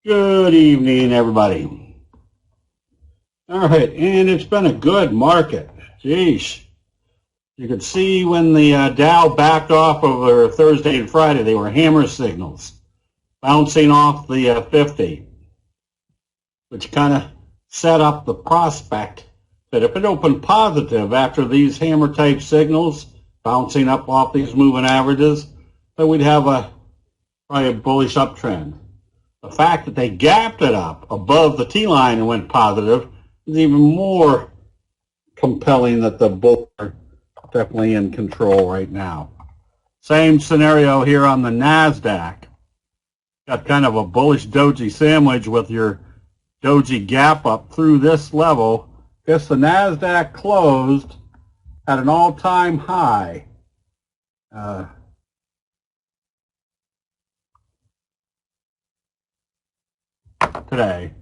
Good evening, everybody. All right, and it's been a good market. Geesh. You could see when the Dow backed off over Thursday and Friday, they were hammer signals, bouncing off the 50, which kind of set up the prospect that if it opened positive after these hammer type signals, bouncing up off these moving averages, that we'd have probably a bullish uptrend. The fact that they gapped it up above the T-line and went positive is even more compelling that the bulls are definitely in control right now. Same scenario here on the NASDAQ. Got kind of a bullish doji sandwich with your doji gap up through this level. Guess the NASDAQ closed at an all-time high. Today.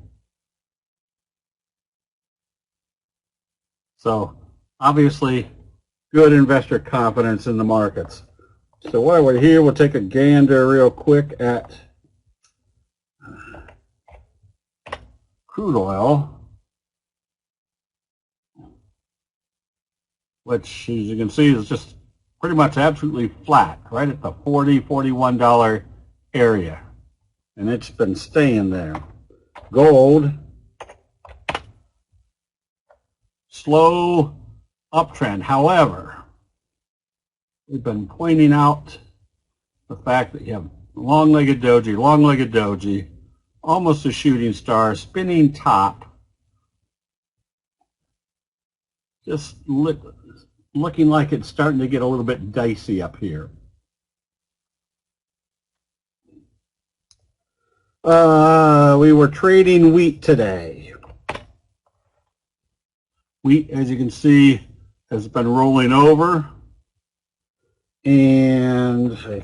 So obviously good investor confidence in the markets. So while we're here, we'll take a gander real quick at crude oil, which as you can see is just pretty much absolutely flat, right at the $40, $41 area. And it's been staying there. Gold, slow uptrend. However, we've been pointing out the fact that you have long-legged doji, almost a shooting star, spinning top, just looking like it's starting to get a little bit dicey up here. We were trading wheat today. Wheat, as you can see, has been rolling over. And I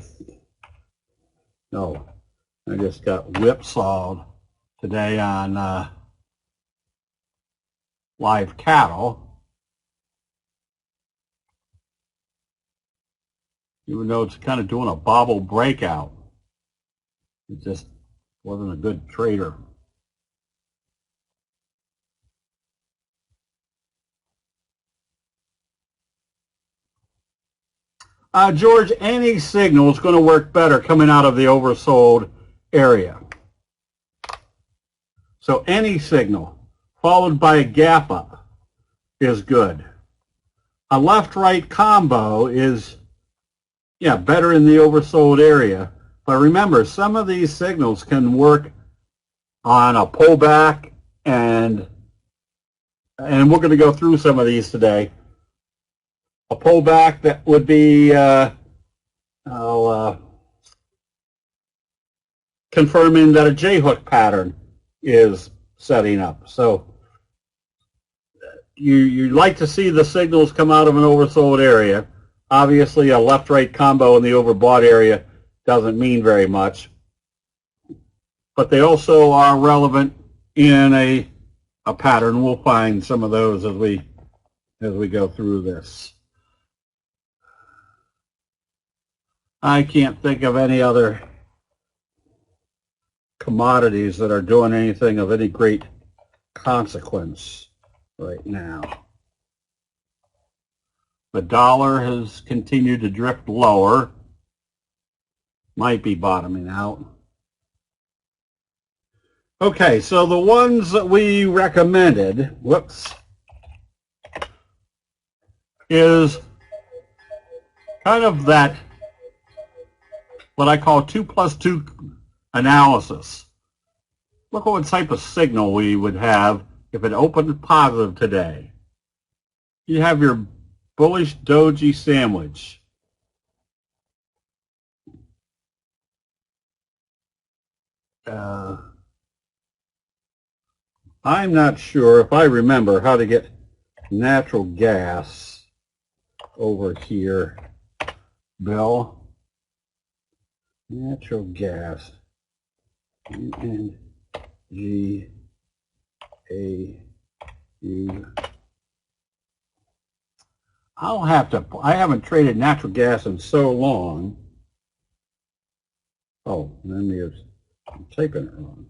just got whipsawed today on live cattle. Even though it's kind of doing a bobble breakout, it just wasn't a good trader. George, any signal is going to work better coming out of the oversold area. So any signal followed by a gap up is good. A left-right combo is, better in the oversold area. But remember, some of these signals can work on a pullback, and we're going to go through some of these today. A pullback that would be confirming that a J-hook pattern is setting up. So you like to see the signals come out of an oversold area. Obviously, a left-right combo in the overbought area doesn't mean very much, but they also are relevant in a pattern. We'll find some of those as we go through this. I can't think of any other commodities that are doing anything of any great consequence right now. The dollar has continued to drift lower. Might be bottoming out. Okay, so the ones that we recommended, is kind of that, what I call 2+2 analysis. Look at what type of signal we would have if it opened positive today. You have your bullish doji sandwich. I'm not sure if I remember how to get natural gas over here, Bill. Natural gas. U-N-G-A-U. I haven't traded natural gas in so long. Oh, I'm typing it wrong.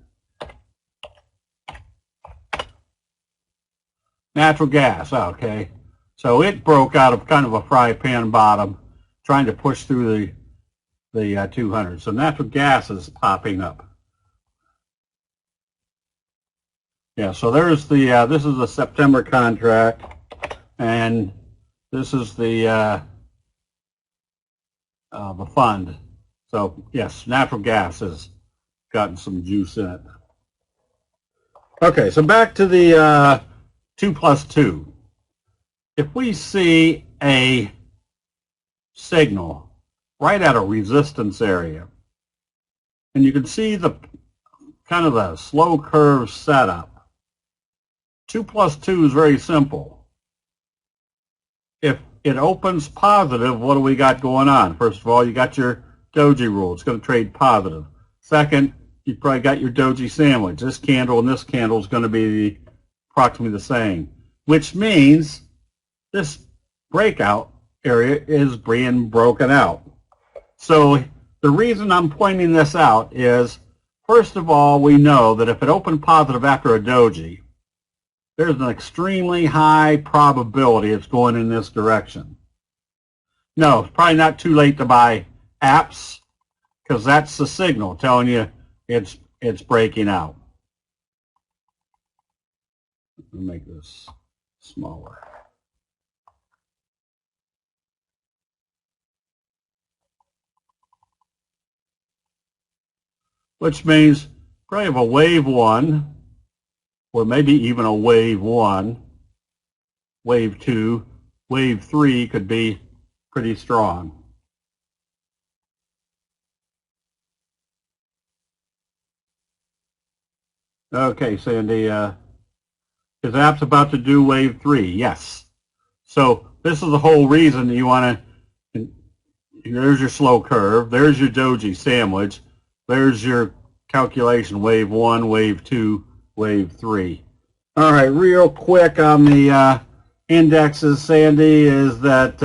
Natural gas, okay. So it broke out of kind of a fry pan bottom, trying to push through the 200. So natural gas is popping up. Yeah, so there's the, this is the September contract, and this is the fund. So yes, natural gas has gotten some juice in it. Okay, so back to the 2+2. If we see a signal right at a resistance area, and you can see the kind of the slow curve setup, 2+2 is very simple. If it opens positive, what do we got going on? First of all, you got your doji rule. It's going to trade positive. Second, you probably got your doji sandwich. This candle and this candle is going to be approximately the same, which means this breakout area is being broken out. So the reason I'm pointing this out is, first of all, we know that if it opened positive after a doji, there's an extremely high probability it's going in this direction. No, it's probably not too late to buy apps, because that's the signal telling you it's breaking out. Let me make this smaller. Which means probably have a wave 1, or maybe even a wave 1, wave 2, wave 3 could be pretty strong. Okay, Sandy, is apps about to do wave 3? Yes. So this is the whole reason you want to, there's your slow curve, there's your doji sandwich, there's your calculation, wave 1, wave 2, wave 3. All right, real quick on the indexes, Sandy, is that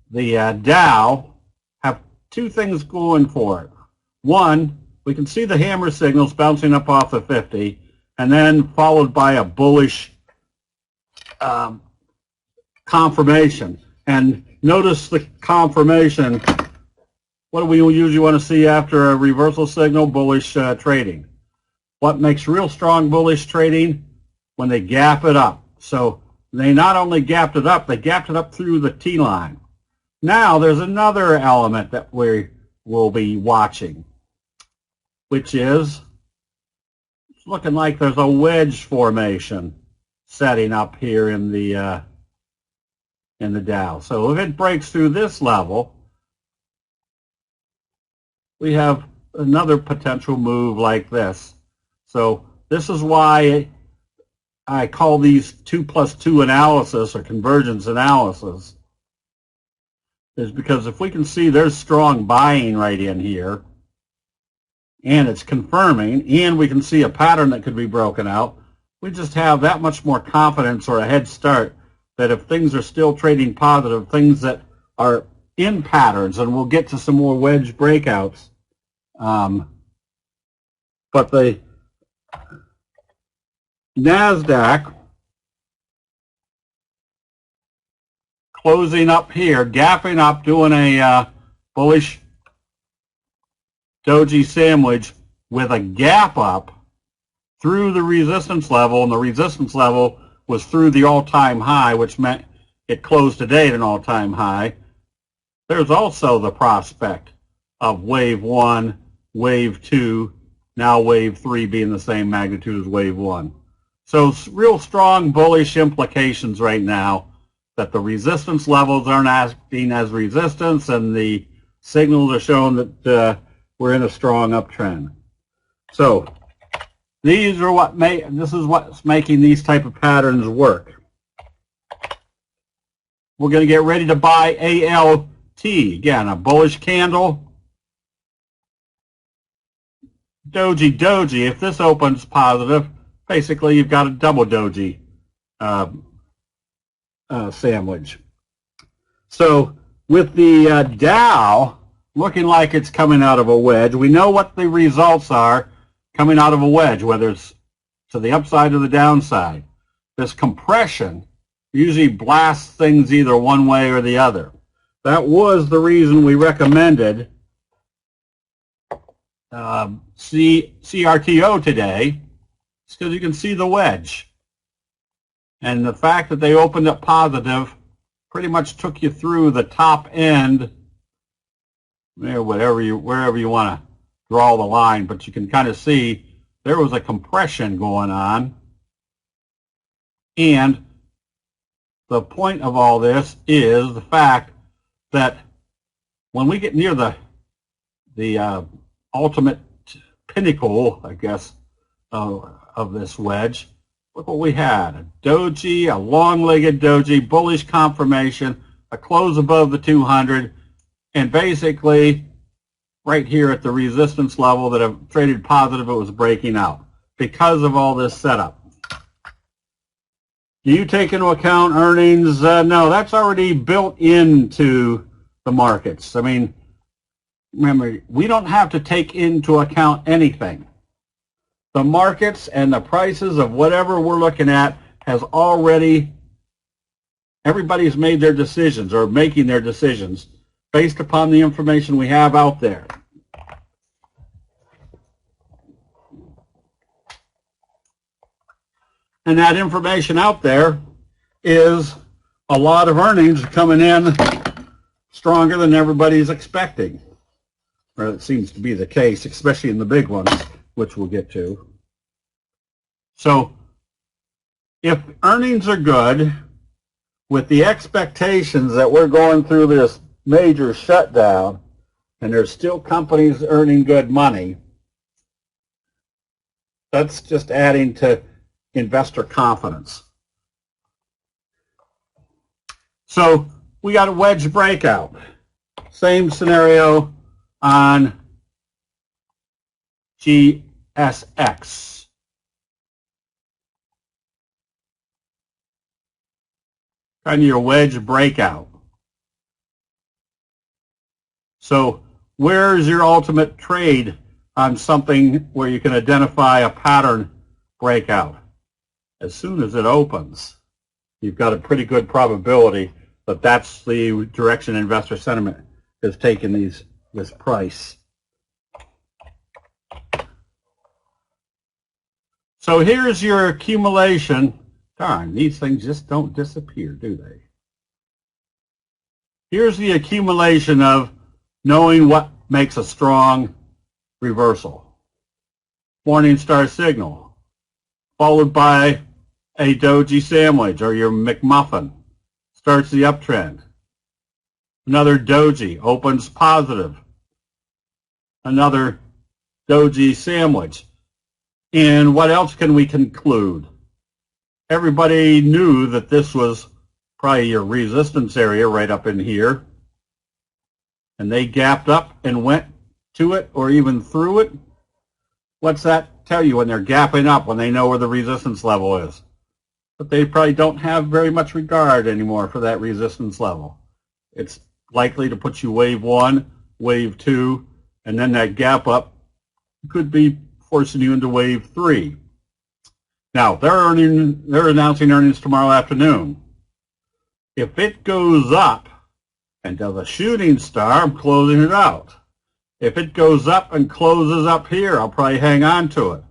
the Dow have two things going for it. One, we can see the hammer signals bouncing up off the 50, and then followed by a bullish confirmation. And notice the confirmation. What do we usually want to see after a reversal signal? Bullish trading. What makes real strong bullish trading? When they gap it up. So they not only gapped it up, they gapped it up through the T line. Now there's another element that we will be watching, which is it's looking like there's a wedge formation setting up here in the Dow. So if it breaks through this level, we have another potential move like this. So this is why I call these 2+2 analysis or convergence analysis, is because if we can see there's strong buying right in here, and it's confirming, and we can see a pattern that could be broken out, we just have that much more confidence or a head start that if things are still trading positive, things that are in patterns, and we'll get to some more wedge breakouts, but the NASDAQ closing up here, gapping up, doing a bullish doji sandwich with a gap up through the resistance level, and the resistance level was through the all-time high, which meant it closed today at an all-time high. There's also the prospect of wave 1, wave 2, now wave 3 being the same magnitude as wave 1. So real strong bullish implications right now that the resistance levels aren't acting as resistance, and the signals are showing that we're in a strong uptrend. So these are this is what's making these type of patterns work. We're going to get ready to buy ALT. Again, a bullish candle. Doji. If this opens positive, basically you've got a double doji sandwich. So with the Dow looking like it's coming out of a wedge, we know what the results are coming out of a wedge, whether it's to the upside or the downside. this compression usually blasts things either one way or the other. That was the reason we recommended CRTO today. It's because you can see the wedge. And the fact that they opened up positive pretty much took you through the top end, wherever you want to draw the line, but you can kind of see there was a compression going on. And the point of all this is the fact that when we get near the ultimate pinnacle, I guess, of this wedge, look what we had. A doji, a long-legged doji, bullish confirmation, a close above the 200, and basically right here at the resistance level that have traded positive, it was breaking out because of all this setup. Do you take into account earnings? No, that's already built into the markets. I mean, remember, we don't have to take into account anything. The markets and the prices of whatever we're looking at has already, everybody's made their decisions or making their decisions based upon the information we have out there. And that information out there is a lot of earnings coming in stronger than everybody's expecting. Or it seems to be the case, especially in the big ones, which we'll get to. So if earnings are good, with the expectations that we're going through this major shutdown, and there's still companies earning good money, that's just adding to investor confidence. So we got a wedge breakout. Same scenario on GSX. Kind of your wedge breakout. So where's your ultimate trade on something where you can identify a pattern breakout? As soon as it opens, you've got a pretty good probability that that's the direction investor sentiment is taking this price. So here's your accumulation. Darn, these things just don't disappear, do they? Here's the accumulation of knowing what makes a strong reversal. Morning star signal, followed by a doji sandwich or your McMuffin, starts the uptrend. Another doji opens positive. Another doji sandwich. And what else can we conclude? Everybody knew that this was probably your resistance area right up in here. And they gapped up and went to it or even through it. What's that tell you when they're gapping up, when they know where the resistance level is? But they probably don't have very much regard anymore for that resistance level. It's likely to put you wave 1, wave 2, and then that gap up could be forcing you into wave 3. Now, they're announcing earnings tomorrow afternoon. If it goes up and does a shooting star, I'm closing it out. If it goes up and closes up here, I'll probably hang on to it.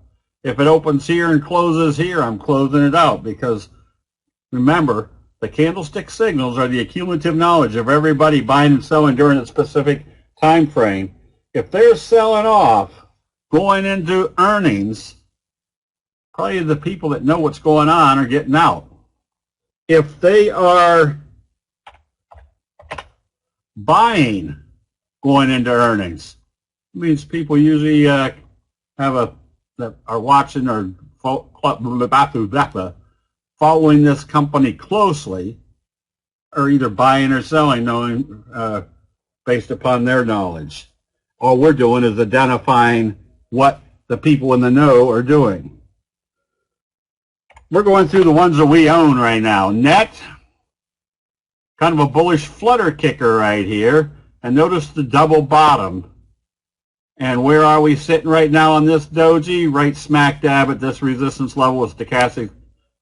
If it opens here and closes here, I'm closing it out, because remember, the candlestick signals are the accumulative knowledge of everybody buying and selling during a specific time frame. If they're selling off, going into earnings, probably the people that know what's going on are getting out. If they are buying going into earnings, it means people usually that are watching or following this company closely, are either buying or selling, knowing based upon their knowledge. All we're doing is identifying what the people in the know are doing. We're going through the ones that we own right now. Net, kind of a bullish flutter kicker right here. And notice the double bottom. And where are we sitting right now on this doji? Right smack dab at this resistance level with stochastic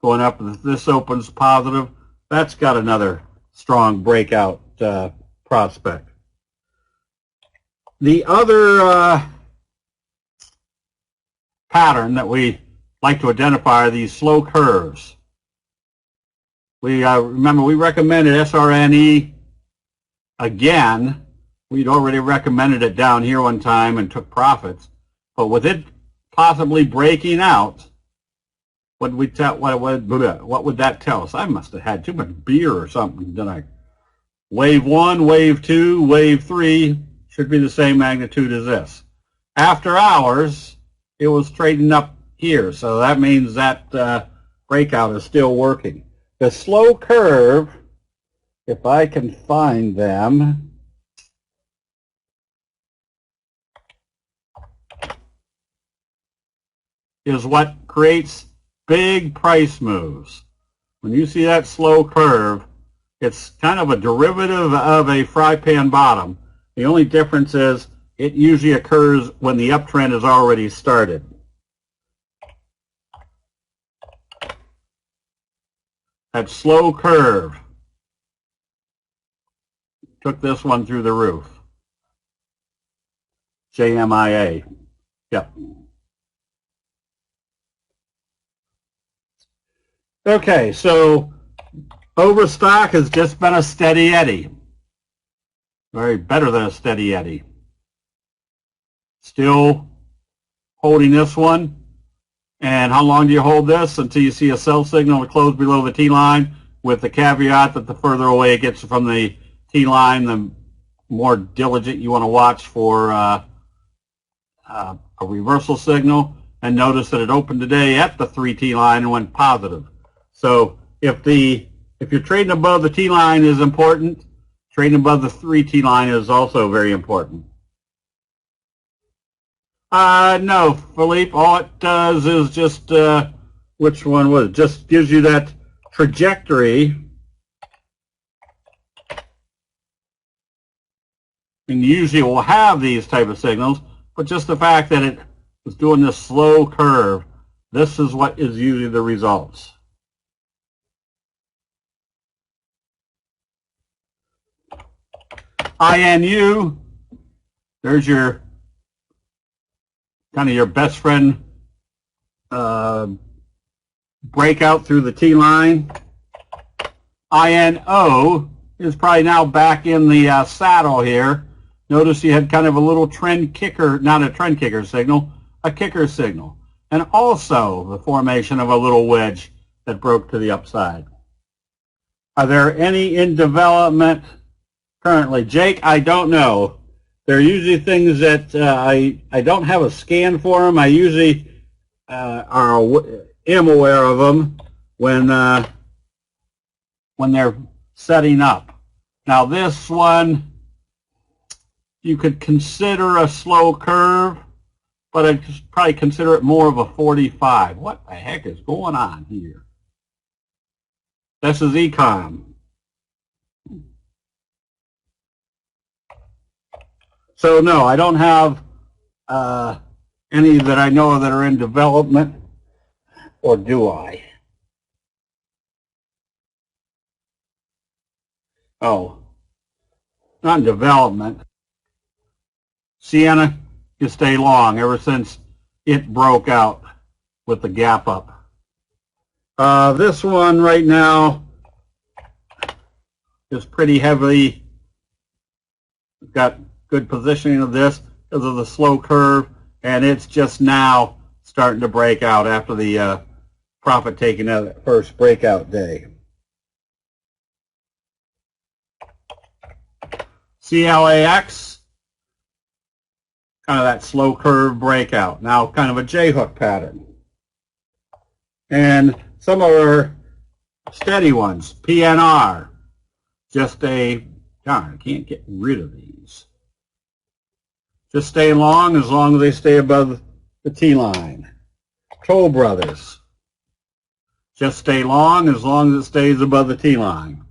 going up. If this opens positive, that's got another strong breakout prospect. The other pattern that we like to identify are these slow curves. We remember we recommended SRNE again. We'd already recommended it down here one time and took profits, but with it possibly breaking out, what would that tell us? I must have had too much beer or something, didn't I? Wave 1, wave 2, wave 3 should be the same magnitude as this. After hours, it was trading up here, so that means that breakout is still working. The slow curve, if I can find them, is what creates big price moves. When you see that slow curve, it's kind of a derivative of a fry pan bottom. The only difference is it usually occurs when the uptrend has already started. That slow curve took this one through the roof. JMIA. Yep. Okay, so Overstock has just been a steady eddy. Very better than a steady eddy. Still holding this one. And how long do you hold this? Until you see a sell signal to close below the T-line, with the caveat that the further away it gets from the T-line, the more diligent you want to watch for a reversal signal. And notice that it opened today at the 3 T-line and went positive. So if you're trading above the T-line is important, trading above the 3 T-line is also very important. No, Philippe, all it does is just, which one was it? Just gives you that trajectory. And usually we'll have these type of signals, but just the fact that it was doing this slow curve, this is what is usually the results. INU, there's your kind of your best friend breakout through the T-line. INO is probably now back in the saddle here. Notice you had kind of a little trend kicker, not a trend kicker signal, a kicker signal. And also the formation of a little wedge that broke to the upside. Are there any in development currently? Jake, I don't know. They're usually things that I don't have a scan for them. I usually am aware of them when they're setting up. Now this one, you could consider a slow curve, but I'd probably consider it more of a 45. What the heck is going on here? This is Ecom. So no, I don't have any that I know that are in development, or do I? Oh, not in development. Sienna, you stay long ever since it broke out with the gap up. This one right now is pretty heavily got good positioning of this because of the slow curve, and it's just now starting to break out after the profit taking out that first breakout day. CLAX, kind of that slow curve breakout. Now kind of a J-hook pattern. And some of our steady ones, PNR, just a, darn, I can't get rid of these. Just stay long as they stay above the T-line. Toll Brothers. Just stay long as it stays above the T-line.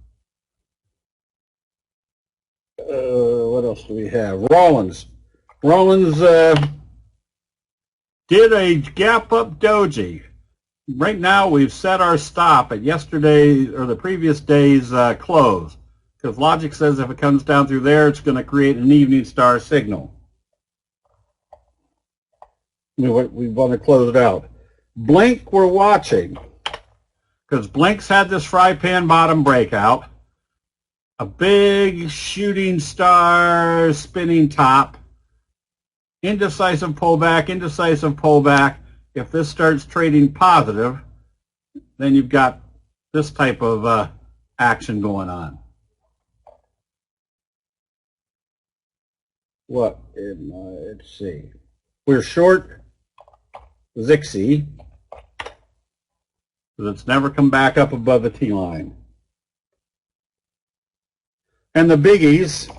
What else do we have? Rollins. Rollins did a gap up doji. right now we've set our stop at yesterday or the previous day's close, because logic says if it comes down through there, it's going to create an evening star signal. We want to close it out. Blink, we're watching, because Blink's had this fry pan bottom breakout, a big shooting star spinning top, indecisive pullback, indecisive pullback. If this starts trading positive, then you've got this type of action going on. Let's see. We're short Zixi, because it's never come back up above the T-line. And the biggies,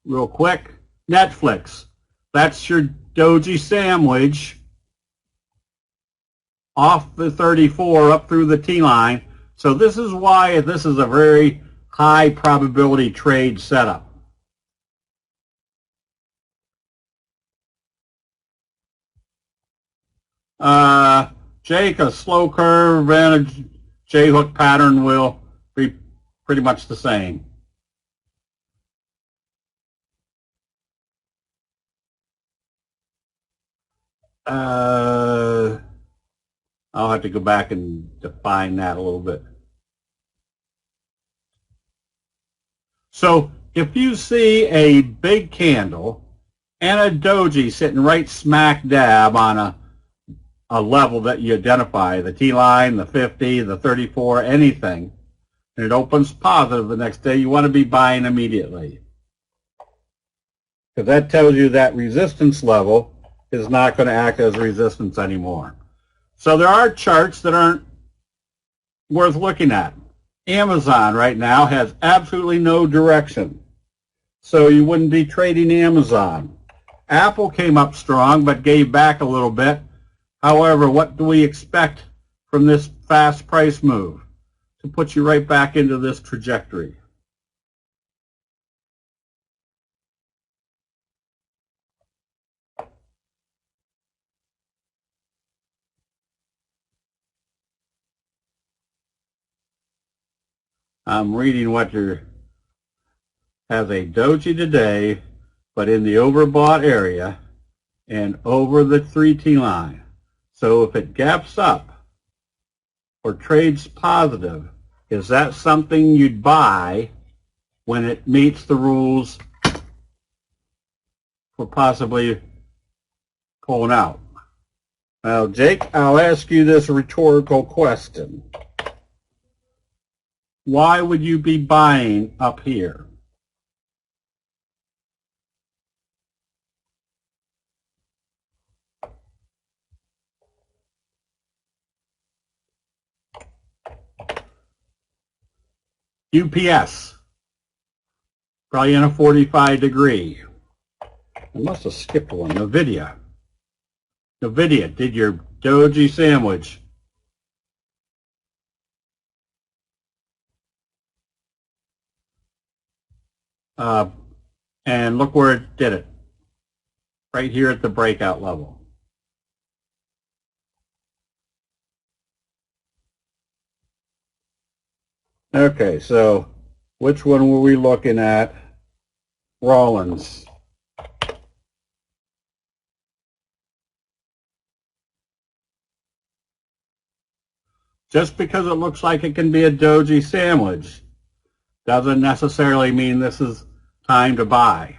real quick, Netflix. That's your doji sandwich off the 34 up through the T-line. So this is why this is a very high probability trade setup. Jake, a slow curve and a J-hook pattern will be pretty much the same. I'll have to go back and define that a little bit. So if you see a big candle and a doji sitting right smack dab on a level that you identify, the T-line, the 50, the 34, anything, and it opens positive the next day, you want to be buying immediately. Because that tells you that resistance level is not going to act as resistance anymore. So there are charts that aren't worth looking at. Amazon right now has absolutely no direction. So you wouldn't be trading Amazon. Apple came up strong but gave back a little bit. However, what do we expect from this fast price move? To put you right back into this trajectory. I'm reading what has a doji today, but in the overbought area and over the 3T line. So if it gaps up or trades positive, is that something you'd buy when it meets the rules for possibly pulling out? Now, Jake, I'll ask you this rhetorical question. Why would you be buying up here? UPS, probably in a 45 degree. I must have skipped one. Nvidia did your doji sandwich. And look where it did it. Right here at the breakout level. Okay, so which one were we looking at? Rollins. Just because it looks like it can be a doji sandwich doesn't necessarily mean this is time to buy.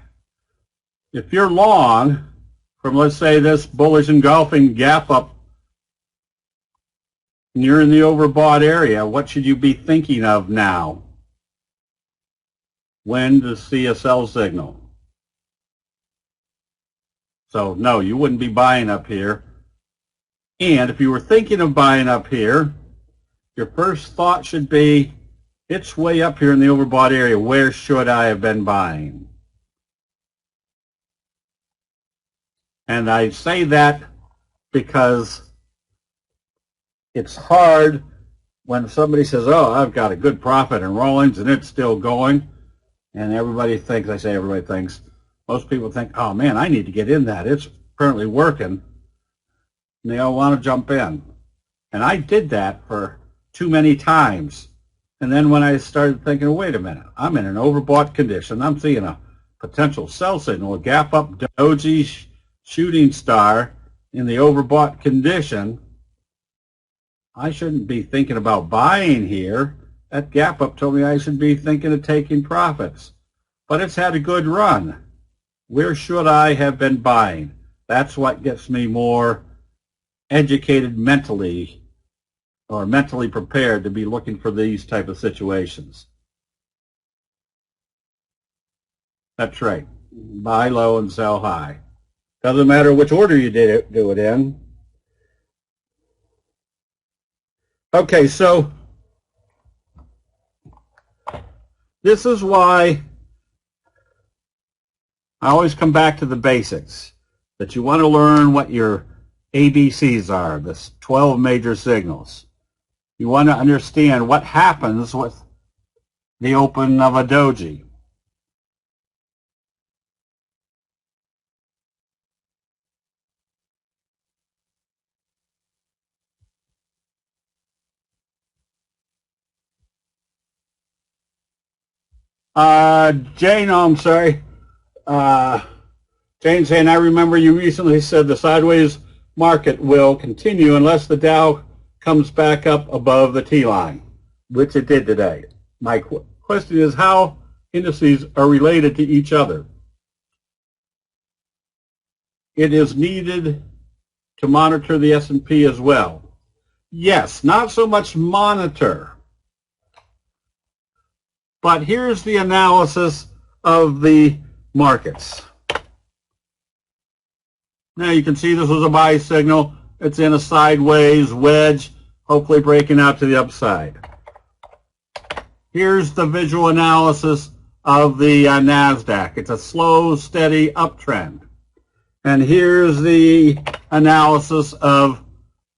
If you're long from, let's say, this bullish engulfing gap up and you're in the overbought area, what should you be thinking of now? When to see a sell signal? So no, you wouldn't be buying up here. And if you were thinking of buying up here, your first thought should be, it's way up here in the overbought area. Where should I have been buying? And I say that because it's hard when somebody says, oh, I've got a good profit in Rollins and it's still going. And everybody thinks, most people think, oh man, I need to get in that. It's currently working. And they all want to jump in. And I did that for too many times. And then when I started thinking, wait a minute, I'm in an overbought condition. I'm seeing a potential sell signal, a gap up doji shooting star in the overbought condition. I shouldn't be thinking about buying here. That gap up told me I should be thinking of taking profits. But it's had a good run. Where should I have been buying? That's what gets me more educated mentally, or mentally prepared to be looking for these type of situations. That's right. Buy low and sell high. Doesn't matter which order you do it in. Okay, so this is why I always come back to the basics, that you want to learn what your ABCs are, the 12 major signals. You want to understand what happens with the open of a doji. Jane, oh, I'm sorry. Jane saying, I remember you recently said the sideways market will continue unless the Dow comes back up above the T-line, which it did today. My question is how indices are related to each other. It is needed to monitor the S&P as well. Yes, not so much monitor. But here's the analysis of the markets. Now you can see this was a buy signal. It's in a sideways wedge, hopefully breaking out to the upside. Here's the visual analysis of the NASDAQ. It's a slow, steady uptrend. And here's the analysis of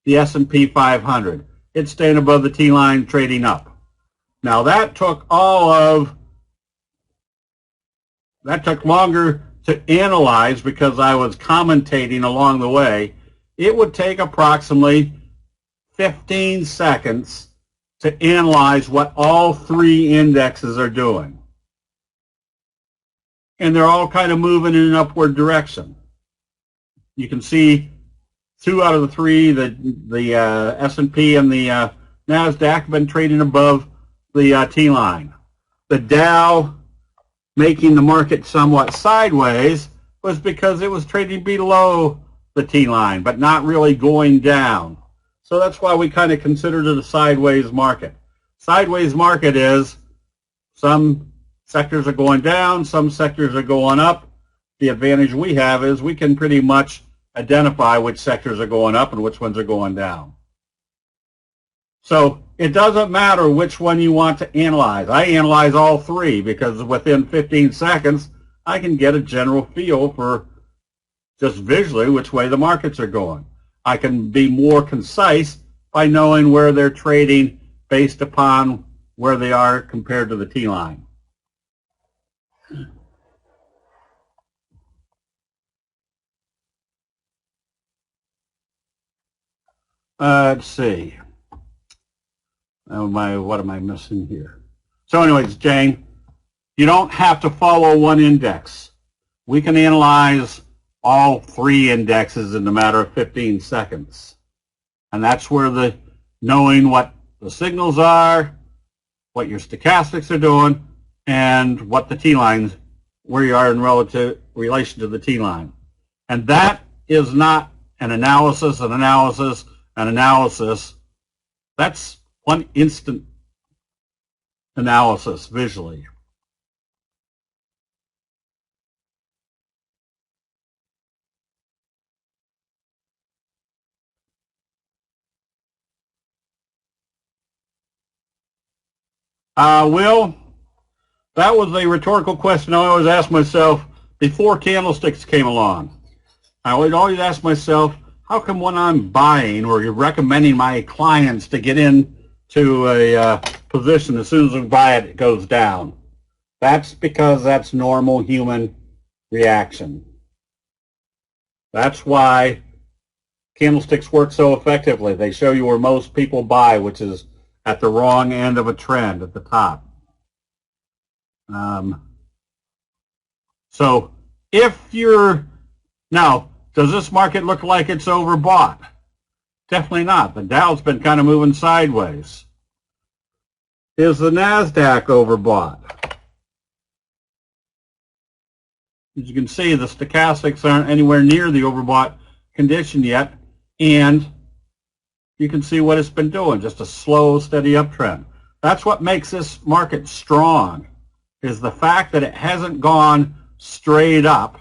the S&P 500. It's staying above the T-line, trading up. Now that took longer to analyze because I was commentating along the way. It would take approximately 15 seconds to analyze what all three indexes are doing. And they're all kind of moving in an upward direction. You can see 2 out of the 3, the S&P and the NASDAQ have been trading above the T-line. The Dow making the market somewhat sideways was because it was trading below the T-line, but not really going down. So that's why we kind of considered it a sideways market. Sideways market is some sectors are going down, some sectors are going up. The advantage we have is we can pretty much identify which sectors are going up and which ones are going down. So it doesn't matter which one you want to analyze. I analyze all three because within 15 seconds, I can get a general feel for just visually which way the markets are going. I can be more concise by knowing where they're trading based upon where they are compared to the T-line. Let's see. What am I missing here? So anyways, Jane, you don't have to follow one index. We can analyze all three indexes in a matter of 15 seconds. And that's where the knowing what the signals are, what your stochastics are doing, and what the T-lines, where you are in relation to the T-line. And that is not an analysis, an analysis, an analysis. That's one instant analysis visually. Will, that was a rhetorical question I always ask myself before Candlesticks came along. I would always ask myself, how come when I'm buying or you're recommending my clients to get into a position, as soon as we buy it, it goes down? That's because that's normal human reaction. That's why candlesticks work so effectively. They show you where most people buy, which is at the wrong end of a trend at the top. So if you're, now, does this market look like it's overbought? Definitely not. The Dow's been kind of moving sideways. Is the NASDAQ overbought? As you can see, the stochastics aren't anywhere near the overbought condition yet, and you can see what it's been doing, just a slow, steady uptrend. That's what makes this market strong, is the fact that it hasn't gone straight up.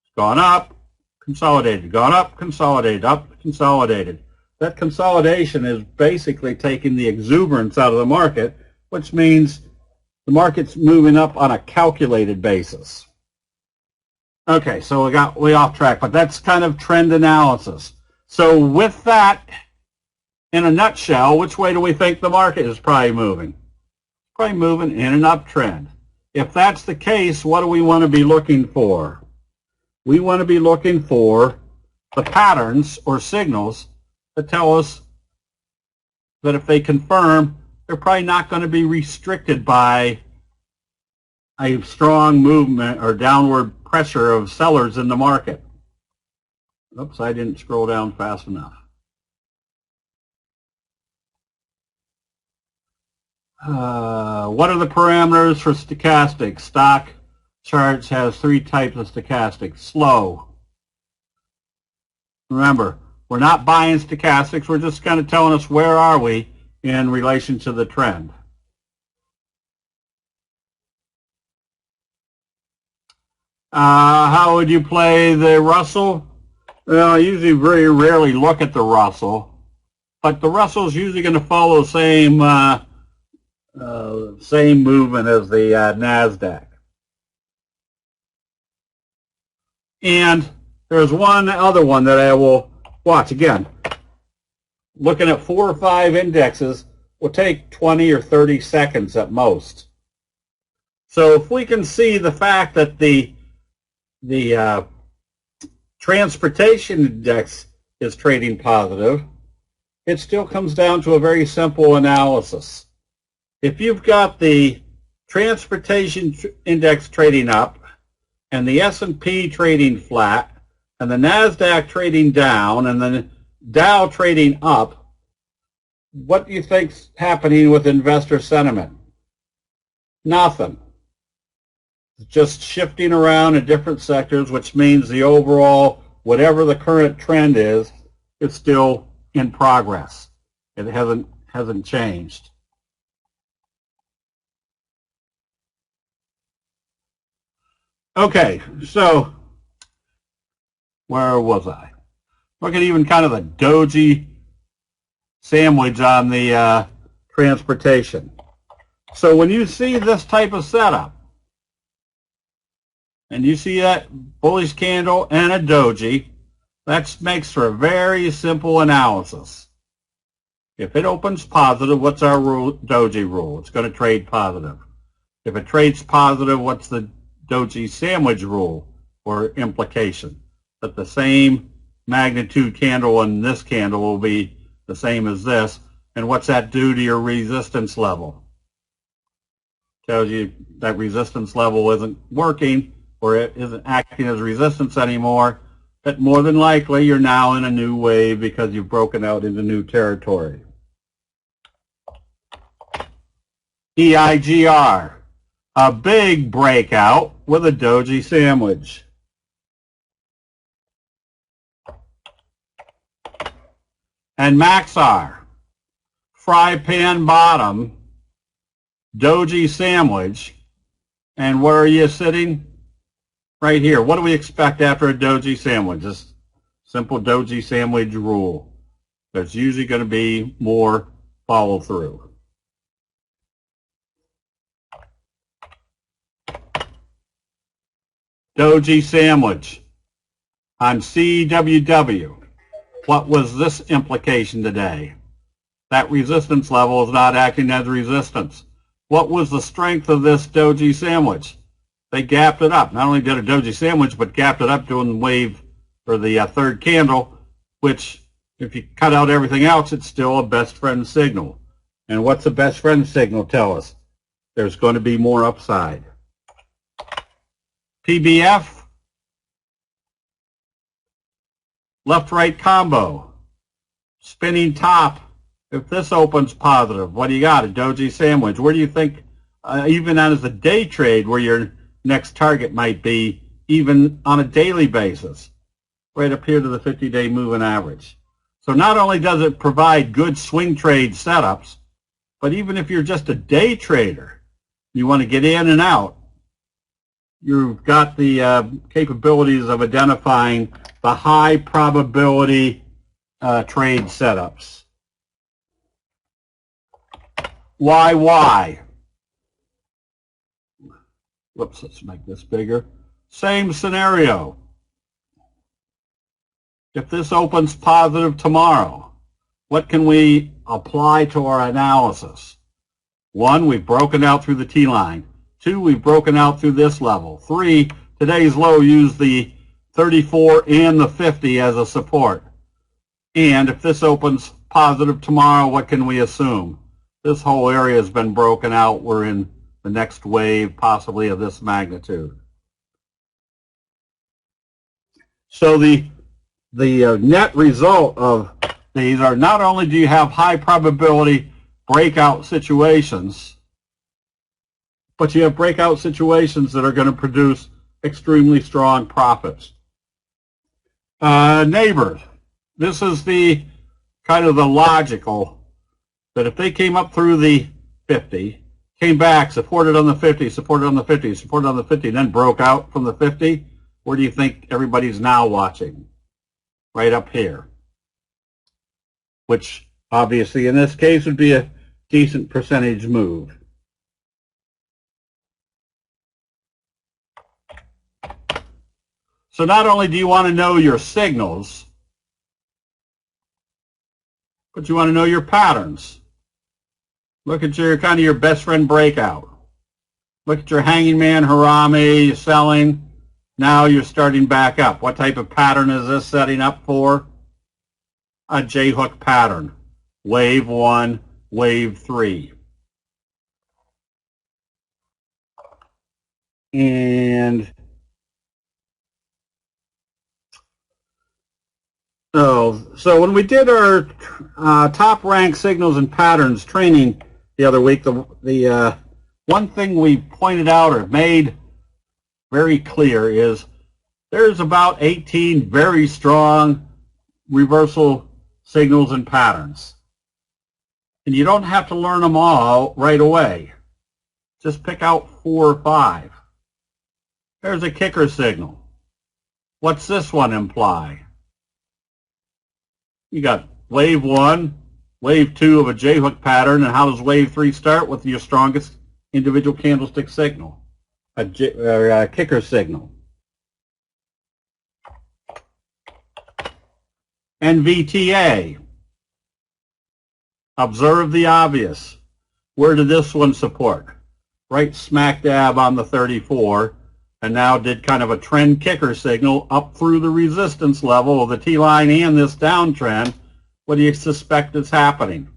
It's gone up, consolidated, gone up, consolidated, up, consolidated. That consolidation is basically taking the exuberance out of the market, which means the market's moving up on a calculated basis. Okay, so we got way off track, but that's kind of trend analysis. So with that, in a nutshell, which way do we think the market is probably moving? Probably moving in an uptrend. If that's the case, what do we want to be looking for? We want to be looking for the patterns or signals that tell us that if they confirm, they're probably not going to be restricted by a strong movement or downward pressure of sellers in the market. Oops, I didn't scroll down fast enough. What are the parameters for stochastic? Stock charts has 3 types of stochastic. Slow. Remember, we're not buying stochastics. We're just kind of telling us where are we in relation to the trend. How would you play the Russell? Well, I usually very rarely look at the Russell, but the Russell's usually going to follow the same movement as the NASDAQ. And there's one other one that I will watch. Again, looking at 4 or 5 indexes will take 20 or 30 seconds at most. So if we can see the fact that the transportation index is trading positive, it still comes down to a very simple analysis. If you've got the transportation index trading up and the S&P trading flat and the NASDAQ trading down and the Dow trading up, what do you think's happening with investor sentiment? Nothing. It's just shifting around in different sectors, which means the overall, whatever the current trend is still in progress. It hasn't changed. Okay, so where was I? Look at even kind of the doji sandwich on the transportation. So when you see this type of setup, and you see that bullish candle and a doji, that makes for a very simple analysis. If it opens positive, what's our doji rule? It's going to trade positive. If it trades positive, what's the doji sandwich rule or implication? That the same magnitude candle in this candle will be the same as this. And what's that do to your resistance level? Tells you that resistance level isn't working, or it isn't acting as resistance anymore, that more than likely you're now in a new wave because you've broken out into new territory. EIGR, a big breakout with a doji sandwich. And MAXR, fry pan bottom, doji sandwich, and where are you sitting? Right here. What do we expect after a doji sandwich? Just simple doji sandwich rule. There's usually going to be more follow through. Doji sandwich on CWW. What was this implication today? That resistance level is not acting as resistance. What was the strength of this doji sandwich? They gapped it up. Not only did a doji sandwich, but gapped it up doing the wave for the third candle, which if you cut out everything else, it's still a best friend signal. And what's the best friend signal tell us? There's going to be more upside. PBF, left-right combo, spinning top. If this opens positive, what do you got? A doji sandwich. Where do you think, even as a day trade, where your next target might be, even on a daily basis? Right up here to the 50-day moving average. So not only does it provide good swing trade setups, but even if you're just a day trader, you want to get in and out, you've got the capabilities of identifying the high probability trade setups. Why? Whoops, let's make this bigger. Same scenario. If this opens positive tomorrow, what can we apply to our analysis? 1, we've broken out through the T-line. 2, we've broken out through this level. 3, today's low used the 34 and the 50 as a support. And if this opens positive tomorrow, what can we assume? This whole area has been broken out. We're in the next wave, possibly of this magnitude. So the net result of these are not only do you have high probability breakout situations, but you have breakout situations that are going to produce extremely strong profits. Neighbors, this is the kind of the logical, that if they came up through the 50, came back, supported on the 50, supported on the 50, supported on the 50, then broke out from the 50, where do you think everybody's now watching? Right up here, which obviously in this case would be a decent percentage move. So not only do you want to know your signals, but you want to know your patterns. Look at your kind of your best friend breakout. Look at your hanging man, harami, selling. Now you're starting back up. What type of pattern is this setting up for? A J-hook pattern. Wave 1, wave 3. And so when we did our top rank signals and patterns training the other week, the one thing we pointed out or made very clear is there's about 18 very strong reversal signals and patterns. And you don't have to learn them all right away. Just pick out 4 or 5. There's a kicker signal. What's this one imply? You got wave 1, wave 2 of a J-hook pattern, and how does wave 3 start? With your strongest individual candlestick signal, a kicker signal. NVTA. Observe the obvious. Where did this one support? Right smack dab on the 34, and now did kind of a trend kicker signal up through the resistance level of the T-line and this downtrend. What do you suspect is happening?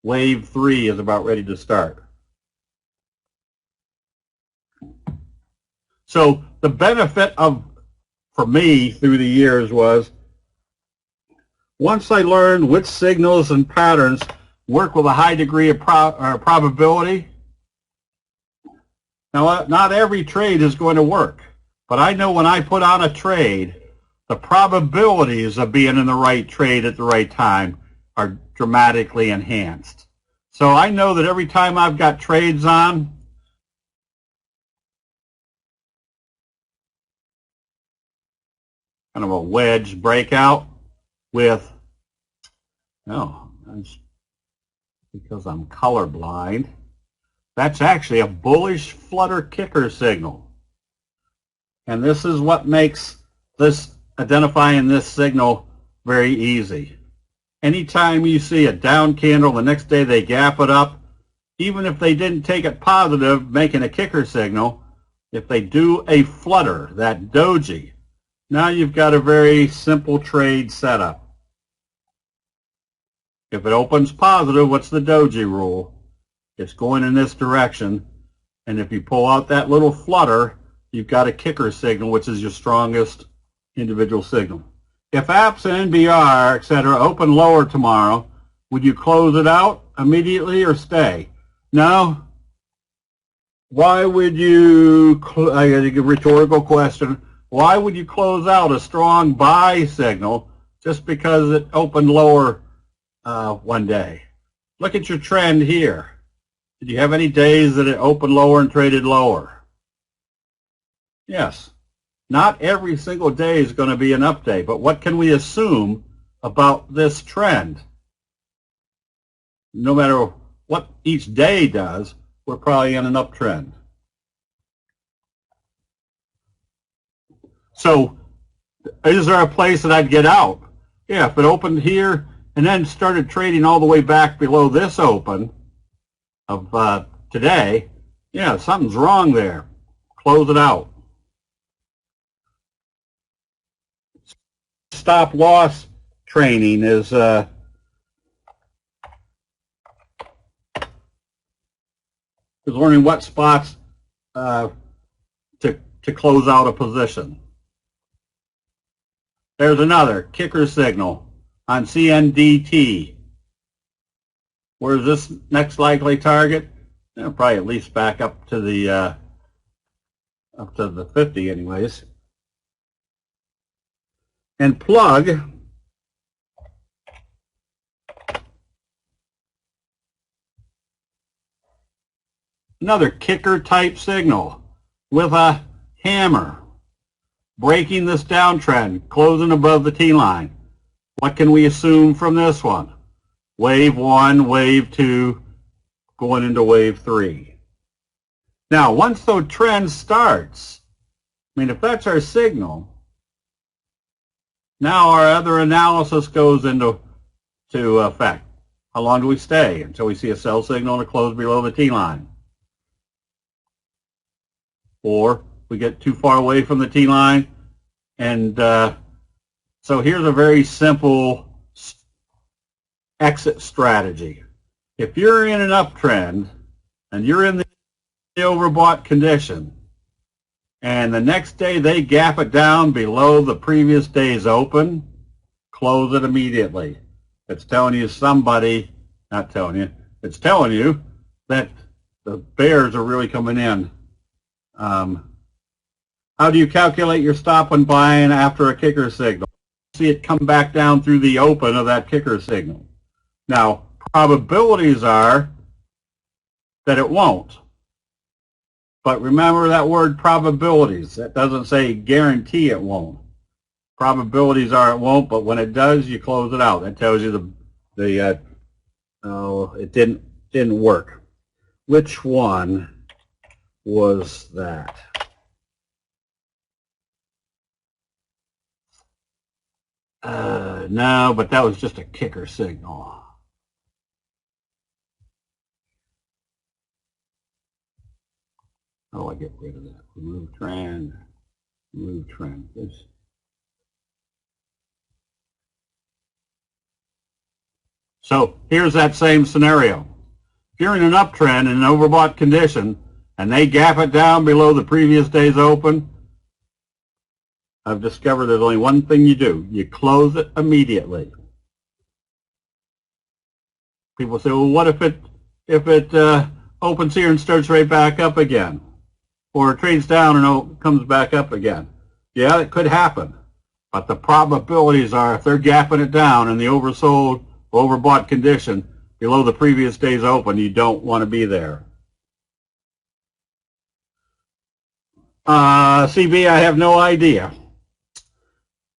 Wave 3 is about ready to start. So the benefit for me through the years was, once I learned which signals and patterns work with a high degree of probability. Now, not every trade is going to work, but I know when I put on a trade, the probabilities of being in the right trade at the right time are dramatically enhanced. So I know that every time I've got trades on, kind of a wedge breakout with, that's because I'm colorblind. That's actually a bullish flutter kicker signal. And this is what makes this identifying this signal very easy. Anytime you see a down candle, the next day they gap it up, even if they didn't take it positive, making a kicker signal, if they do a flutter, that doji, now you've got a very simple trade setup. If it opens positive, what's the doji rule? It's going in this direction. And if you pull out that little flutter, you've got a kicker signal, which is your strongest individual signal. If apps and NBR, etc., open lower tomorrow, would you close it out immediately or stay? No. Why would you, I got a rhetorical question, why would you close out a strong buy signal just because it opened lower one day? Look at your trend here. Did you have any days that it opened lower and traded lower? Yes. Not every single day is going to be an up day, but what can we assume about this trend? No matter what each day does, we're probably in an uptrend. So, is there a place that I'd get out? Yeah, if it opened here and then started trading all the way back below this open of today, yeah, something's wrong there. Close it out. Stop loss training is learning what spots to close out a position. There's another kicker signal on CNDT. Where's this next likely target? Probably at least back up to the 50 anyways. And plug another kicker type signal with a hammer breaking this downtrend, closing above the T-line. What can we assume from this one? Wave 1, wave 2, going into wave 3. Now, once the trend starts, I mean, if that's our signal, now our other analysis goes into effect. How long do we stay until we see a sell signal and a close below the T-line? Or we get too far away from the T-line. And so here's a very simple exit strategy. If you're in an uptrend and you're in the overbought condition, and the next day they gap it down below the previous day's open, close it immediately. It's telling you somebody, not telling you, it's telling you that the bears are really coming in. How do you calculate your stop when buying after a kicker signal? See it come back down through the open of that kicker signal. Now, probabilities are that it won't. But remember that word probabilities. That doesn't say guarantee it won't. Probabilities are it won't, but when it does, you close it out. That tells you it didn't work. Which one was that? No, but that was just a kicker signal. Oh, I get rid of that. Remove trend. Remove trend. So here's that same scenario. If you're in an uptrend in an overbought condition and they gap it down below the previous day's open, I've discovered there's only one thing you do. You close it immediately. People say, well, what if it opens here and starts right back up again? Or it trades down and comes back up again? Yeah, it could happen. But the probabilities are if they're gapping it down in the oversold, overbought condition below the previous day's open, you don't want to be there. CB, I have no idea.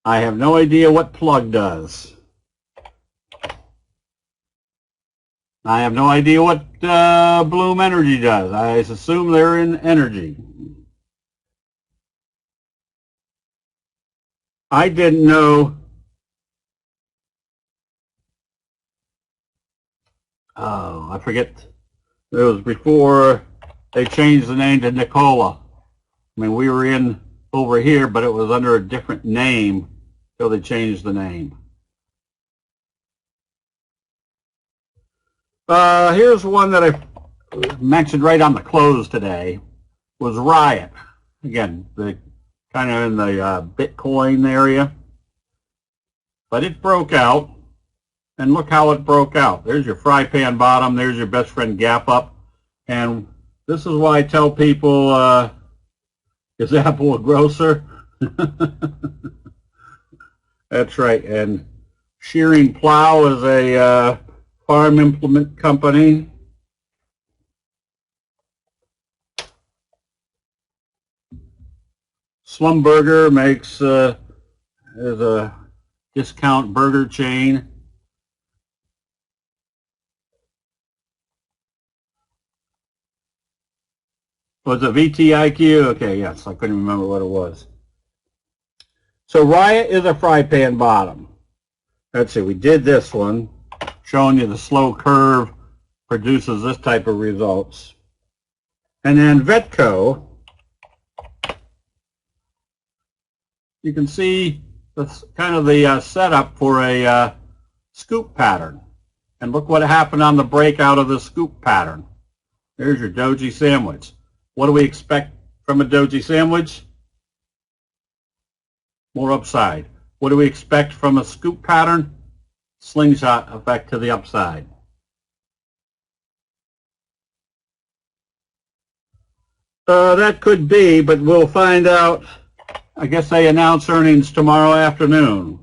I have no idea what plug does. I have no idea what Bloom Energy does. I assume they're in energy. I didn't know. Oh, I forget. It was before they changed the name to Nikola. I mean, we were in over here, but it was under a different name until they changed the name. Here's one that I mentioned right on the close today, was Riot. Again, the kind of in the Bitcoin area. But it broke out, and look how it broke out. There's your fry pan bottom, there's your best friend gap up, and this is why I tell people, is Apple a grocer? That's right, and Shearing Plow is a farm implement company. Slumburger makes is a discount burger chain. Was it VTIQ? Okay, yes, I couldn't remember what it was. So Riot is a fry pan bottom. Let's see, we did this one, showing you the slow curve produces this type of results. And then Vetco, you can see that's kind of the setup for a scoop pattern. And look what happened on the breakout of the scoop pattern. There's your doji sandwich. What do we expect from a doji sandwich? More upside. What do we expect from a scoop pattern? Slingshot effect to the upside. That could be, but we'll find out. I guess they announce earnings tomorrow afternoon.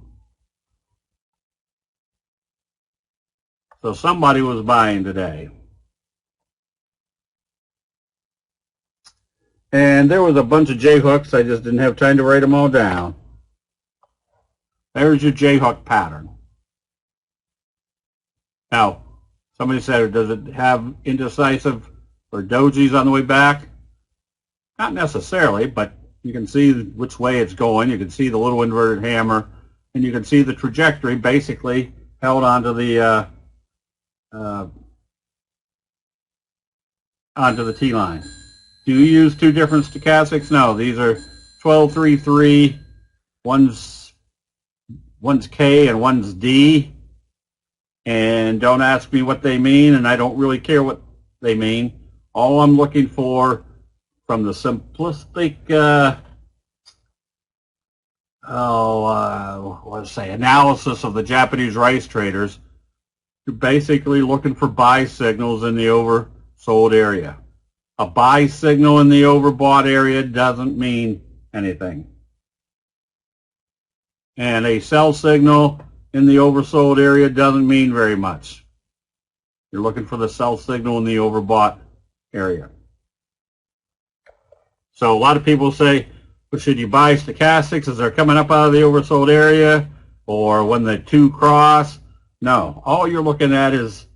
So somebody was buying today. And there was a bunch of J-hooks. I just didn't have time to write them all down. There's your J-hook pattern. Now, somebody said, does it have indecisive or dojis on the way back? Not necessarily, but you can see which way it's going. You can see the little inverted hammer, and you can see the trajectory basically held onto the T-line. Do you use two different stochastics? No, these are 1233. One's K and one's D. And don't ask me what they mean, and I don't really care what they mean. All I'm looking for from the simplistic analysis of the Japanese rice traders, you're basically looking for buy signals in the oversold area. A buy signal in the overbought area doesn't mean anything. And a sell signal in the oversold area doesn't mean very much. You're looking for the sell signal in the overbought area. So a lot of people say, well, should you buy stochastics as they're coming up out of the oversold area or when the two cross? No, all you're looking at is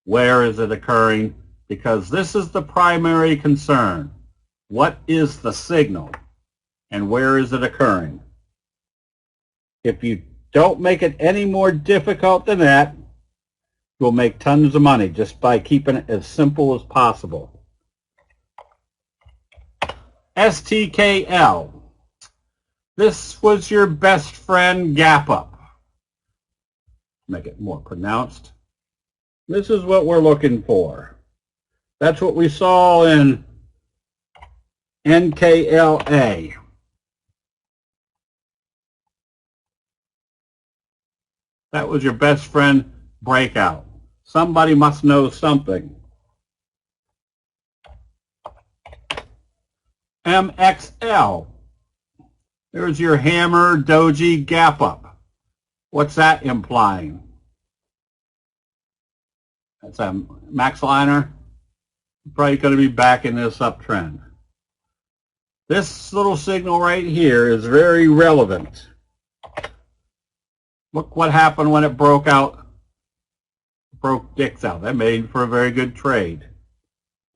where is it occurring, because this is the primary concern. What is the signal and where is it occurring? If you don't make it any more difficult than that, you'll make tons of money just by keeping it as simple as possible. STKL. This was your best friend gap up. Make it more pronounced. This is what we're looking for. That's what we saw in NKLA. That was your best friend breakout. Somebody must know something. MXL. There's your hammer doji gap up. What's that implying? That's a max liner. Probably going to be back in this uptrend. This little signal right here is very relevant. Look what happened when it broke out, broke dicks out. That made for a very good trade.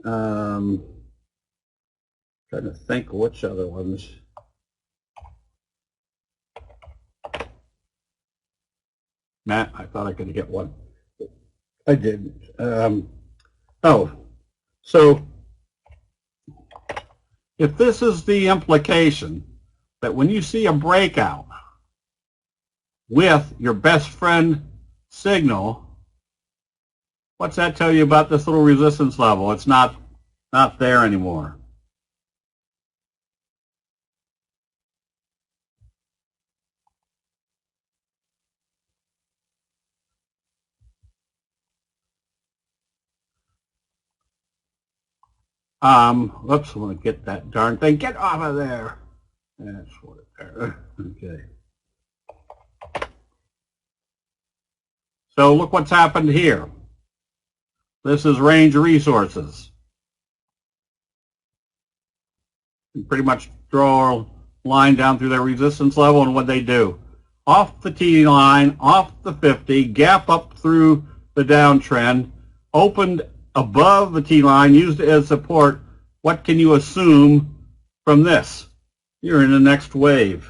Trying to think which other ones. Matt, I thought I could get one. I didn't. So if this is the implication that when you see a breakout with your best friend signal, What's that tell you about this little resistance level? It's not there anymore. Whoops, I want to get that darn thing. Get off of there. That's what it there. Okay. So look what's happened here. This is range resources. You pretty much draw a line down through their resistance level, and what they do. Off the T line, off the 50, gap up through the downtrend, opened above the T line, used it as support. What can you assume from this? You're in the next wave.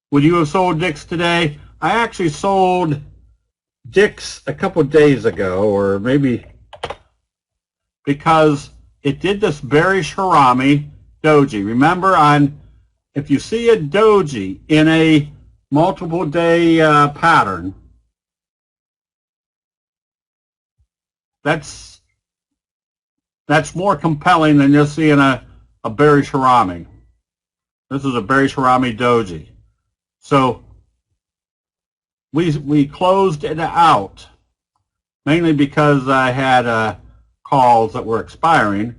Would you have sold Dix today? I actually sold Dix a couple of days ago, or maybe because it did this bearish Harami doji. Remember, if you see a doji in a multiple day pattern, that's more compelling than just seeing a bearish Harami. This is a bearish Harami doji. So we closed it out mainly because I had calls that were expiring.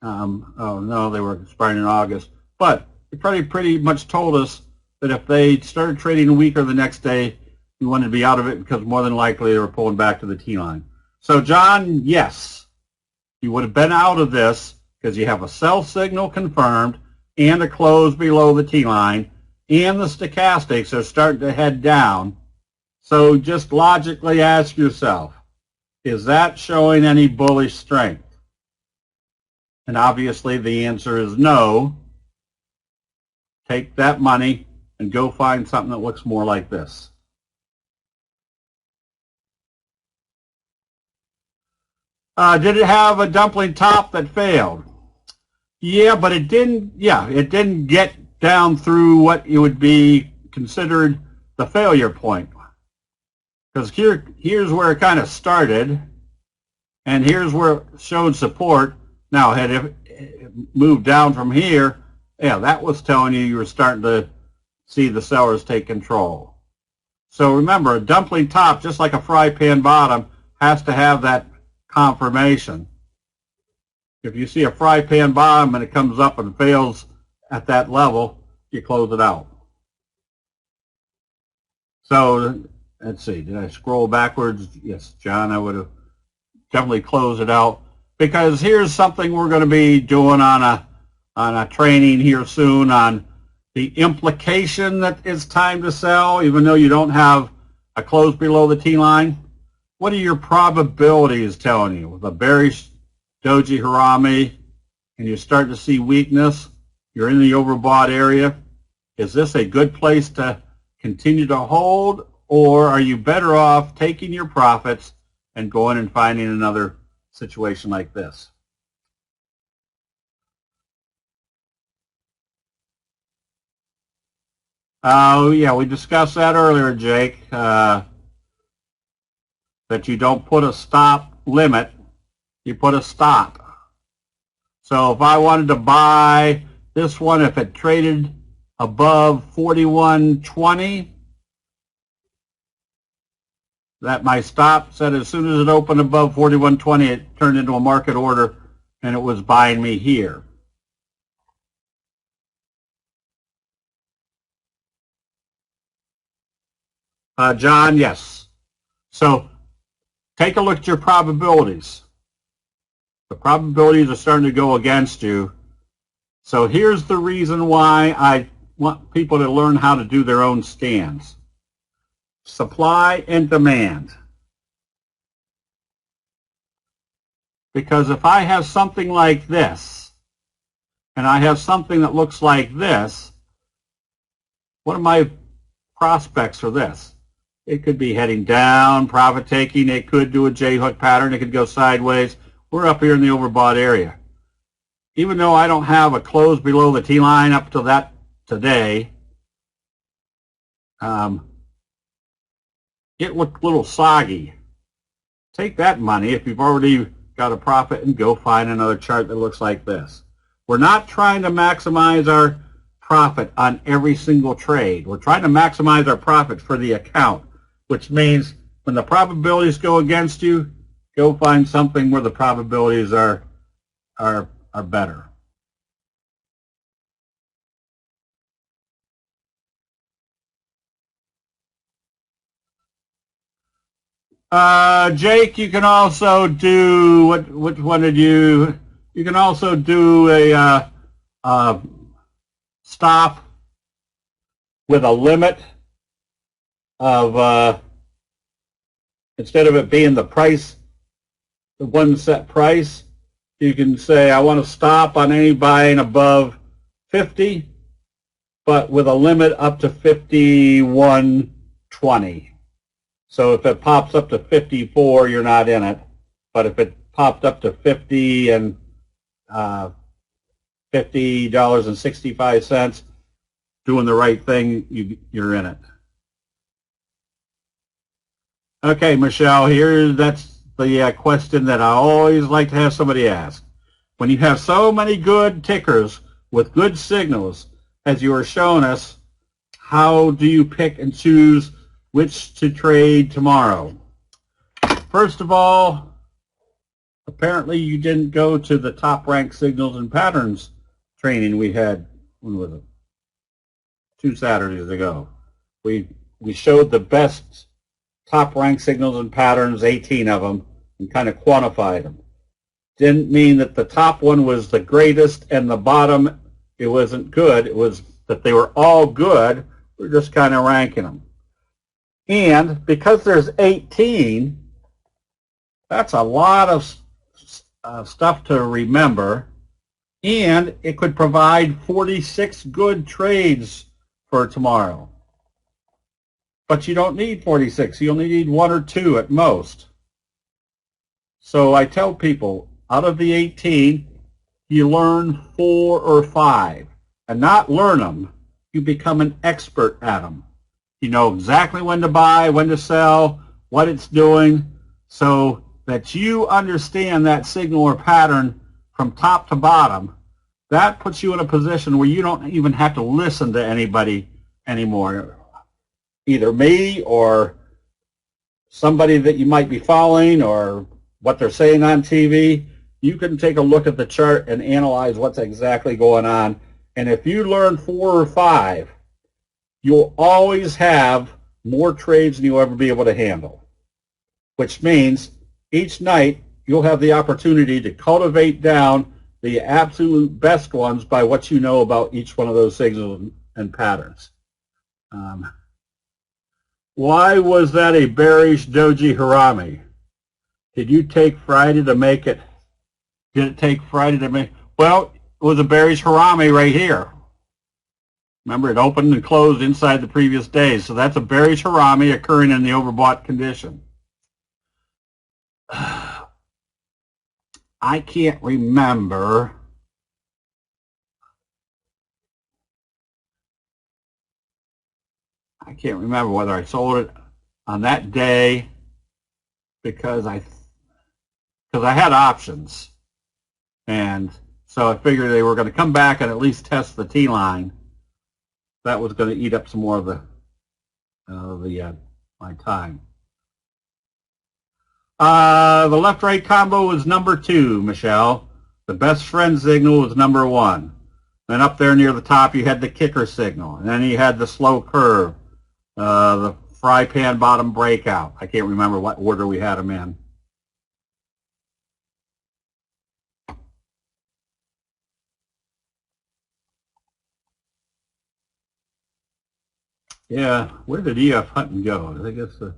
Oh no, they were expiring in August. But it pretty much told us that if they started trading weaker the next day, we wanted to be out of it because more than likely they were pulling back to the T-line. So John, yes, you would have been out of this because you have a sell signal confirmed and a close below the T-line, and the stochastics are starting to head down. So just logically ask yourself, is that showing any bullish strength? And obviously the answer is no. Take that money and go find something that looks more like this. Did it have a dumpling top that failed? Yeah, but it didn't. Yeah, it didn't get down through what it would be considered the failure point. Because here's where it kind of started, and here's where it showed support. Now, had it moved down from here, yeah, that was telling you were starting to see the sellers take control. So remember, a dumpling top, just like a fry pan bottom, has to have that confirmation. If you see a fry pan bottom and it comes up and fails at that level, you close it out. So let's see, did I scroll backwards? Yes, John, I would have definitely closed it out, because here's something we're going to be doing on a training here soon on the implication that it's time to sell, even though you don't have a close below the T-line. What are your probabilities telling you? With a bearish doji Harami and you start to see weakness, you're in the overbought area, is this a good place to continue to hold, or are you better off taking your profits and going and finding another situation like this? Oh, yeah, we discussed that earlier, Jake, that you don't put a stop limit, you put a stop. So if I wanted to buy this one, if it traded above 41.20, that my stop said as soon as it opened above 41.20, it turned into a market order and it was buying me here. John, yes. So take a look at your probabilities. The probabilities are starting to go against you. So here's the reason why I want people to learn how to do their own scans. Supply and demand. Because if I have something like this, and I have something that looks like this, what are my prospects for this? It could be heading down, profit taking, it could do a J-hook pattern, it could go sideways. We're up here in the overbought area. Even though I don't have a close below the T-line up to that today, it looked a little soggy. take that money if you've already got a profit and go find another chart that looks like this. We're not trying to maximize our profit on every single trade. We're trying to maximize our profit for the account, which means when the probabilities go against you, go find something where the probabilities are better. Jake, you can also do, which one did you can also do a stop with a limit of, instead of it being the price, the one set price, you can say I want to stop on any buying above 50, but with a limit up to 51.20. So if it pops up to 54, you're not in it. But if it popped up to 50 and $50.65, doing the right thing, you're in it. Okay, Michelle, that's the question that I always like to have somebody ask. When you have so many good tickers with good signals, as you were showing us, how do you pick and choose which to trade tomorrow? First of all, apparently you didn't go to the top ranked signals and patterns training we had, when was it? 2 Saturdays ago. We showed the best top ranked signals and patterns, 18 of them, and kind of quantified them. Didn't mean that the top one was the greatest and the bottom it wasn't good. It was that they were all good. We're just kind of ranking them. And because there's 18, that's a lot of stuff to remember, and it could provide 46 good trades for tomorrow. But you don't need 46. You only need 1 or 2 at most. So I tell people, out of the 18, you learn 4 or 5. And not learn them, you become an expert at them. You know exactly when to buy, when to sell, what it's doing, so that you understand that signal or pattern from top to bottom. That puts you in a position where you don't even have to listen to anybody anymore. Either me or somebody that you might be following or what they're saying on TV. You can take a look at the chart and analyze what's exactly going on. And if you learn 4 or 5, you'll always have more trades than you'll ever be able to handle. Which means each night you'll have the opportunity to cultivate down the absolute best ones by what you know about each one of those signals and patterns. Why was that a bearish doji harami? Did you take Friday to make it? Did it take Friday to make? Well, it was a bearish harami right here. Remember, it opened and closed inside the previous day, so that's a bearish harami occurring in the overbought condition. I can't remember. I can't remember whether I sold it on that day because I had options, and so I figured they were going to come back and at least test the T line. That was going to eat up some more of my time. The left-right combo was number 2, Michelle. The best friend signal was number 1. Then up there near the top, you had the kicker signal, and then you had the slow curve, the fry pan bottom breakout. I can't remember what order we had them in. Yeah, where did E.F. Hutton go? I think it's the...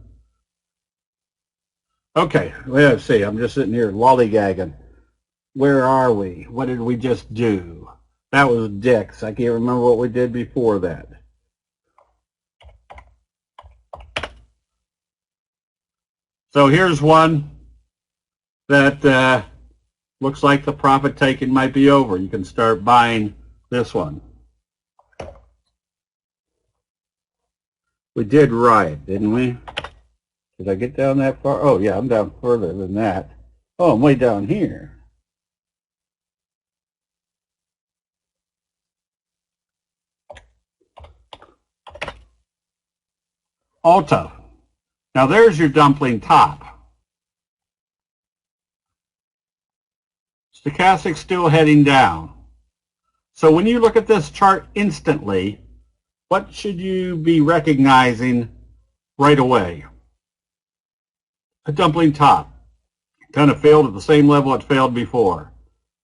Okay, let's see. I'm just sitting here lollygagging. Where are we? What did we just do? That was Dick's. I can't remember what we did before that. So here's one that looks like the profit taking might be over. You can start buying this one. We did right, didn't we? Did I get down that far? Oh, yeah, I'm down further than that. Oh, I'm way down here. Alta. Now there's your dumpling top. Stochastic still heading down. So when you look at this chart instantly, what should you be recognizing right away? A dumpling top. Kind of failed at the same level it failed before.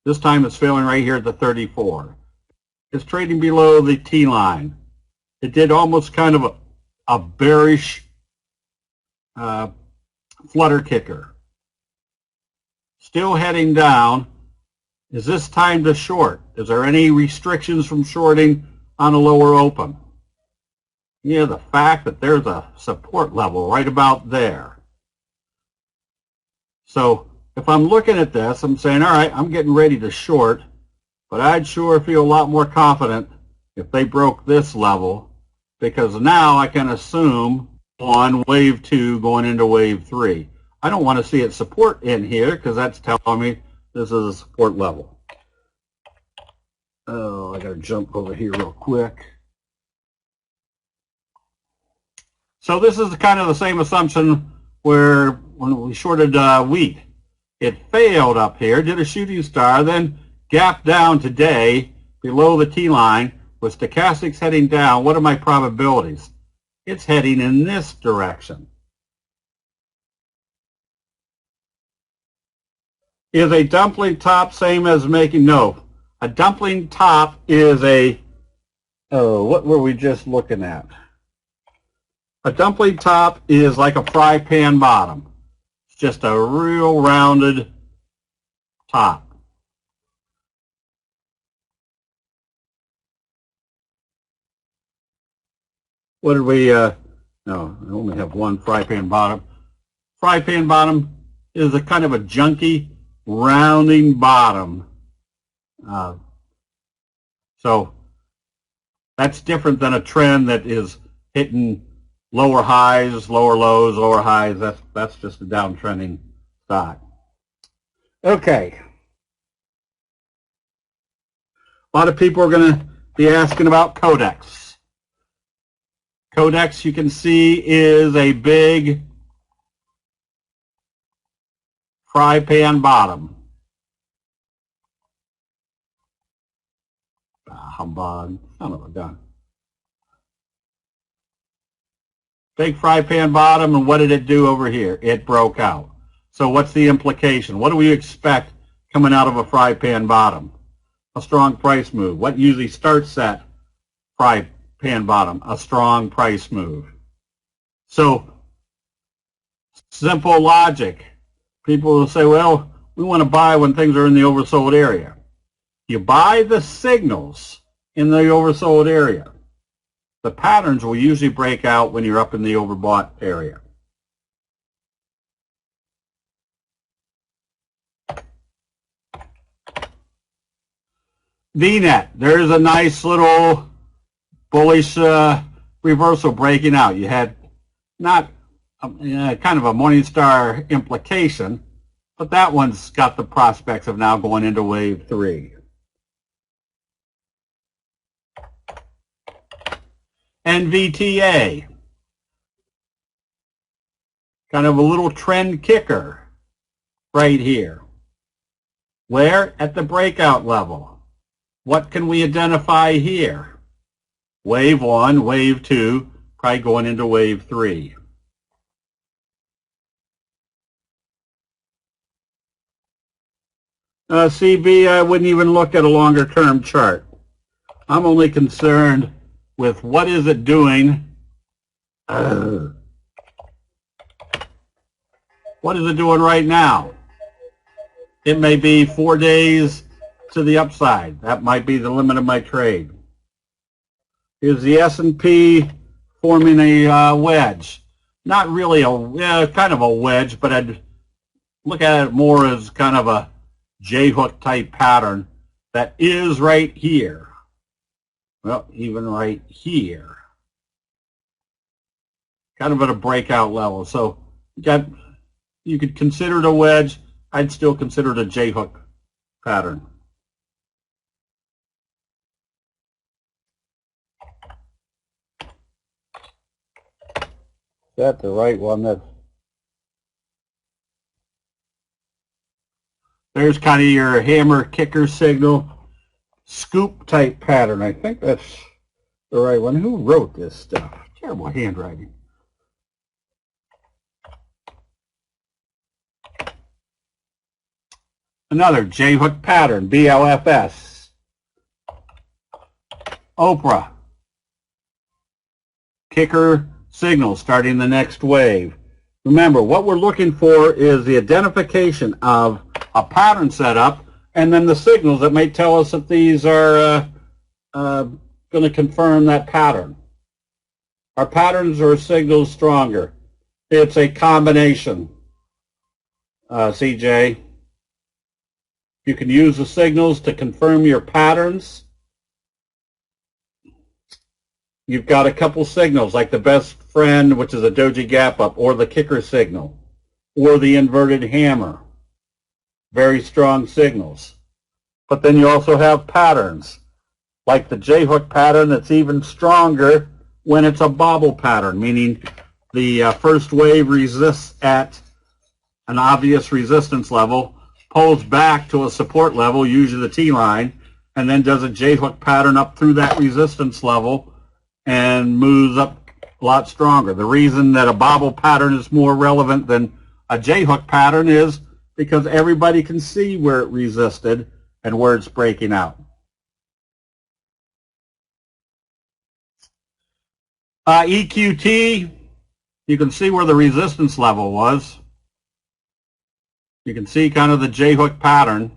This time it's failing right here at the 34. It's trading below the T line. It did almost kind of a bearish flutter kicker. Still heading down. Is this time to short? Is there any restrictions from shorting on a lower open? Yeah, the fact that there's a support level right about there. So if I'm looking at this, I'm saying, all right, I'm getting ready to short, but I'd sure feel a lot more confident if they broke this level, because now I can assume on wave 2 going into wave 3. I don't want to see it support in here because that's telling me this is a support level. Oh, I got to jump over here real quick. So this is kind of the same assumption where when we shorted wheat, it failed up here, did a shooting star, then gapped down today below the T line with stochastics heading down. What are my probabilities? It's heading in this direction. Is a dumpling top same as making? No. A dumpling top is a, oh, what were we just looking at? A dumpling top is like a fry pan bottom. It's just a real rounded top. What did we, no, I only have one fry pan bottom. Fry pan bottom is a kind of a junky, rounding bottom. So that's different than a trend that is hitting lower highs, lower lows, lower highs. That's just a downtrending stock. Okay. A lot of people are going to be asking about Codex. Codex, you can see, is a big fry pan bottom. Humbug, son of a gun. Big fry pan bottom, and what did it do over here? It broke out. So what's the implication? What do we expect coming out of a fry pan bottom? A strong price move. What usually starts that fry pan bottom? A strong price move. So simple logic. People will say, well, we want to buy when things are in the oversold area. You buy the signals in the oversold area. The patterns will usually break out when you're up in the overbought area. VNet, there's a nice little bullish reversal breaking out. You had not kind of a Morningstar implication, but that one's got the prospects of now going into wave 3. NVTA, kind of a little trend kicker right here. Where? At the breakout level. What can we identify here? Wave 1, wave 2, probably going into wave 3. CB, I wouldn't even look at a longer term chart. I'm only concerned with what is it doing. What is it doing right now? It may be 4 days to the upside. That might be the limit of my trade. Here's the S&P forming a wedge. Not really kind of a wedge, but I'd look at it more as kind of a J-hook type pattern that is right here. Well, even right here. Kind of at a breakout level. So You could consider it a wedge. I'd still consider it a J-hook pattern. Is that the right one? There's kind of your hammer kicker signal, scoop type pattern. I think that's the right one. Who wrote this stuff? Terrible handwriting. Another J-hook pattern, BLFS. Oprah. Kicker signal starting the next wave. Remember, what we're looking for is the identification of a pattern setup and then the signals that may tell us that these are going to confirm that pattern. Are patterns or signals stronger? It's a combination, CJ. You can use the signals to confirm your patterns. You've got a couple signals like the best friend, which is a doji gap up, or the kicker signal, or the inverted hammer. Very strong signals. But then you also have patterns, like the J-hook pattern that's even stronger when it's a bobble pattern, meaning the first wave resists at an obvious resistance level, pulls back to a support level, usually the T-line, and then does a J-hook pattern up through that resistance level and moves up a lot stronger. The reason that a bobble pattern is more relevant than a J-hook pattern is because everybody can see where it resisted and where it's breaking out. EQT, you can see where the resistance level was. You can see kind of the J-hook pattern.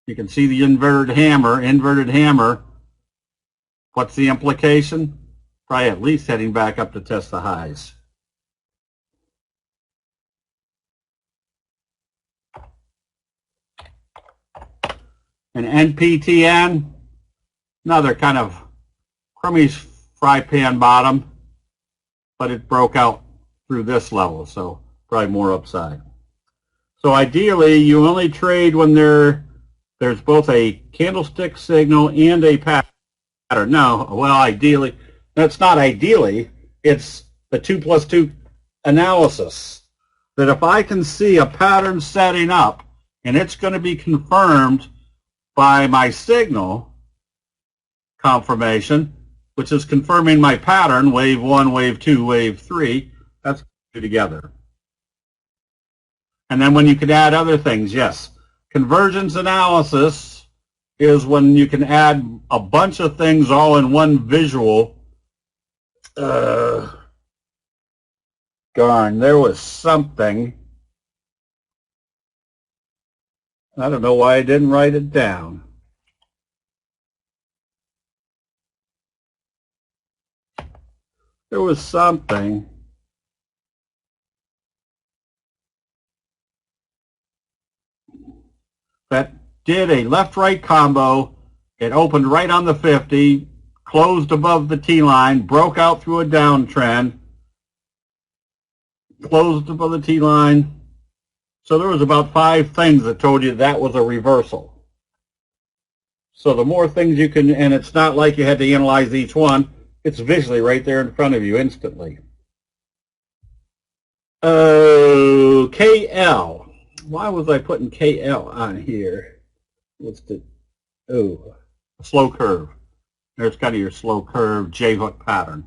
You can see the inverted hammer. What's the implication? Probably at least heading back up to test the highs. And NPTN, another kind of crummy fry pan bottom, but it broke out through this level, so probably more upside. So ideally, you only trade when there's both a candlestick signal and a pattern. No, well, ideally, that's not ideally. It's the 2+2 analysis. That if I can see a pattern setting up, and it's going to be confirmed by my signal confirmation, which is confirming my pattern, wave 1, wave 2, wave 3, that's together. And then when you can add other things, yes. Convergence analysis is when you can add a bunch of things all in one visual. Darn, there was something. I don't know why I didn't write it down. There was something. That did a left-right combo. It opened right on the 50, closed above the T-line, broke out through a downtrend, closed above the T-line. So there was about 5 things that told you that was a reversal. So the more things you can, and it's not like you had to analyze each one, it's visually right there in front of you instantly. Oh, KL. Why was I putting KL on here? What's the, oh, slow curve. There's kind of your slow curve J-hook pattern.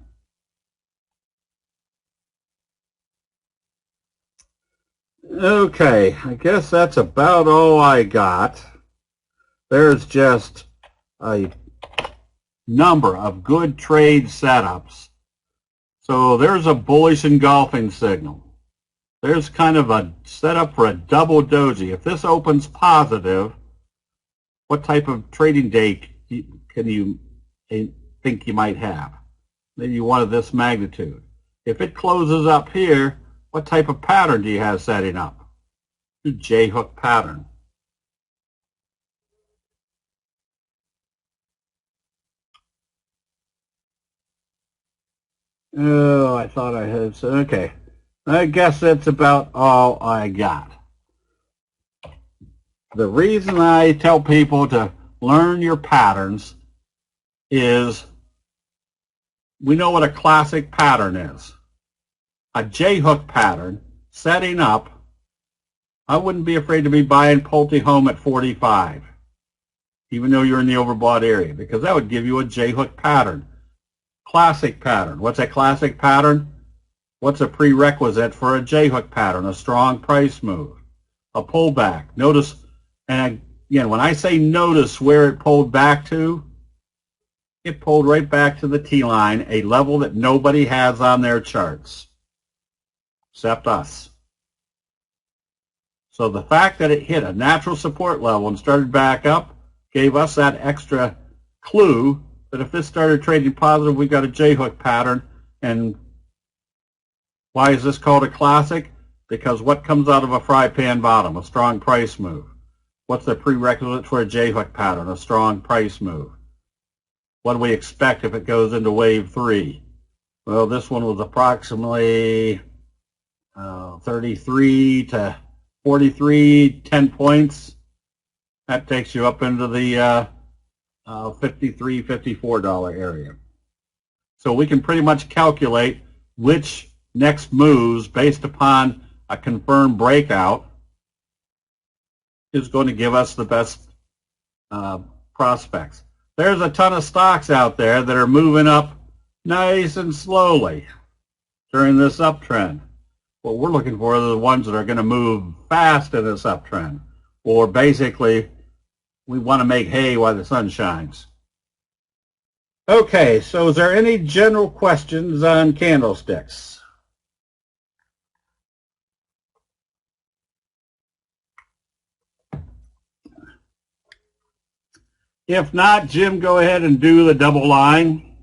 Okay, I guess that's about all I got. There's just a number of good trade setups. So there's a bullish engulfing signal. There's kind of a setup for a double doji. If this opens positive, what type of trading day can you think you might have? Maybe one of this magnitude. If it closes up here, what type of pattern do you have setting up? J-hook pattern. Oh, I thought I had, okay. I guess that's about all I got. The reason I tell people to learn your patterns is we know what a classic pattern is. A J-hook pattern, setting up, I wouldn't be afraid to be buying Pulte home at 45, even though you're in the overbought area, because that would give you a J-hook pattern. Classic pattern. What's a classic pattern? What's a prerequisite for a J-hook pattern? A strong price move, a pullback. Notice, and again, when I say notice where it pulled back to, it pulled right back to the T-line, a level that nobody has on their charts, except us. So the fact that it hit a natural support level and started back up gave us that extra clue that if this started trading positive, we got a J-hook pattern. And why is this called a classic? Because what comes out of a fry pan bottom? A strong price move. What's the prerequisite for a J-hook pattern? A strong price move. What do we expect if it goes into wave 3? Well, this one was approximately 33 to 43, 10 points. That takes you up into the $53, $54 area. So we can pretty much calculate which next moves based upon a confirmed breakout is going to give us the best prospects. There's a ton of stocks out there that are moving up nice and slowly during this uptrend. What we're looking for are the ones that are going to move fast in this uptrend, or basically we want to make hay while the sun shines. Okay, so is there any general questions on candlesticks? If not, Jim, go ahead and do the double line.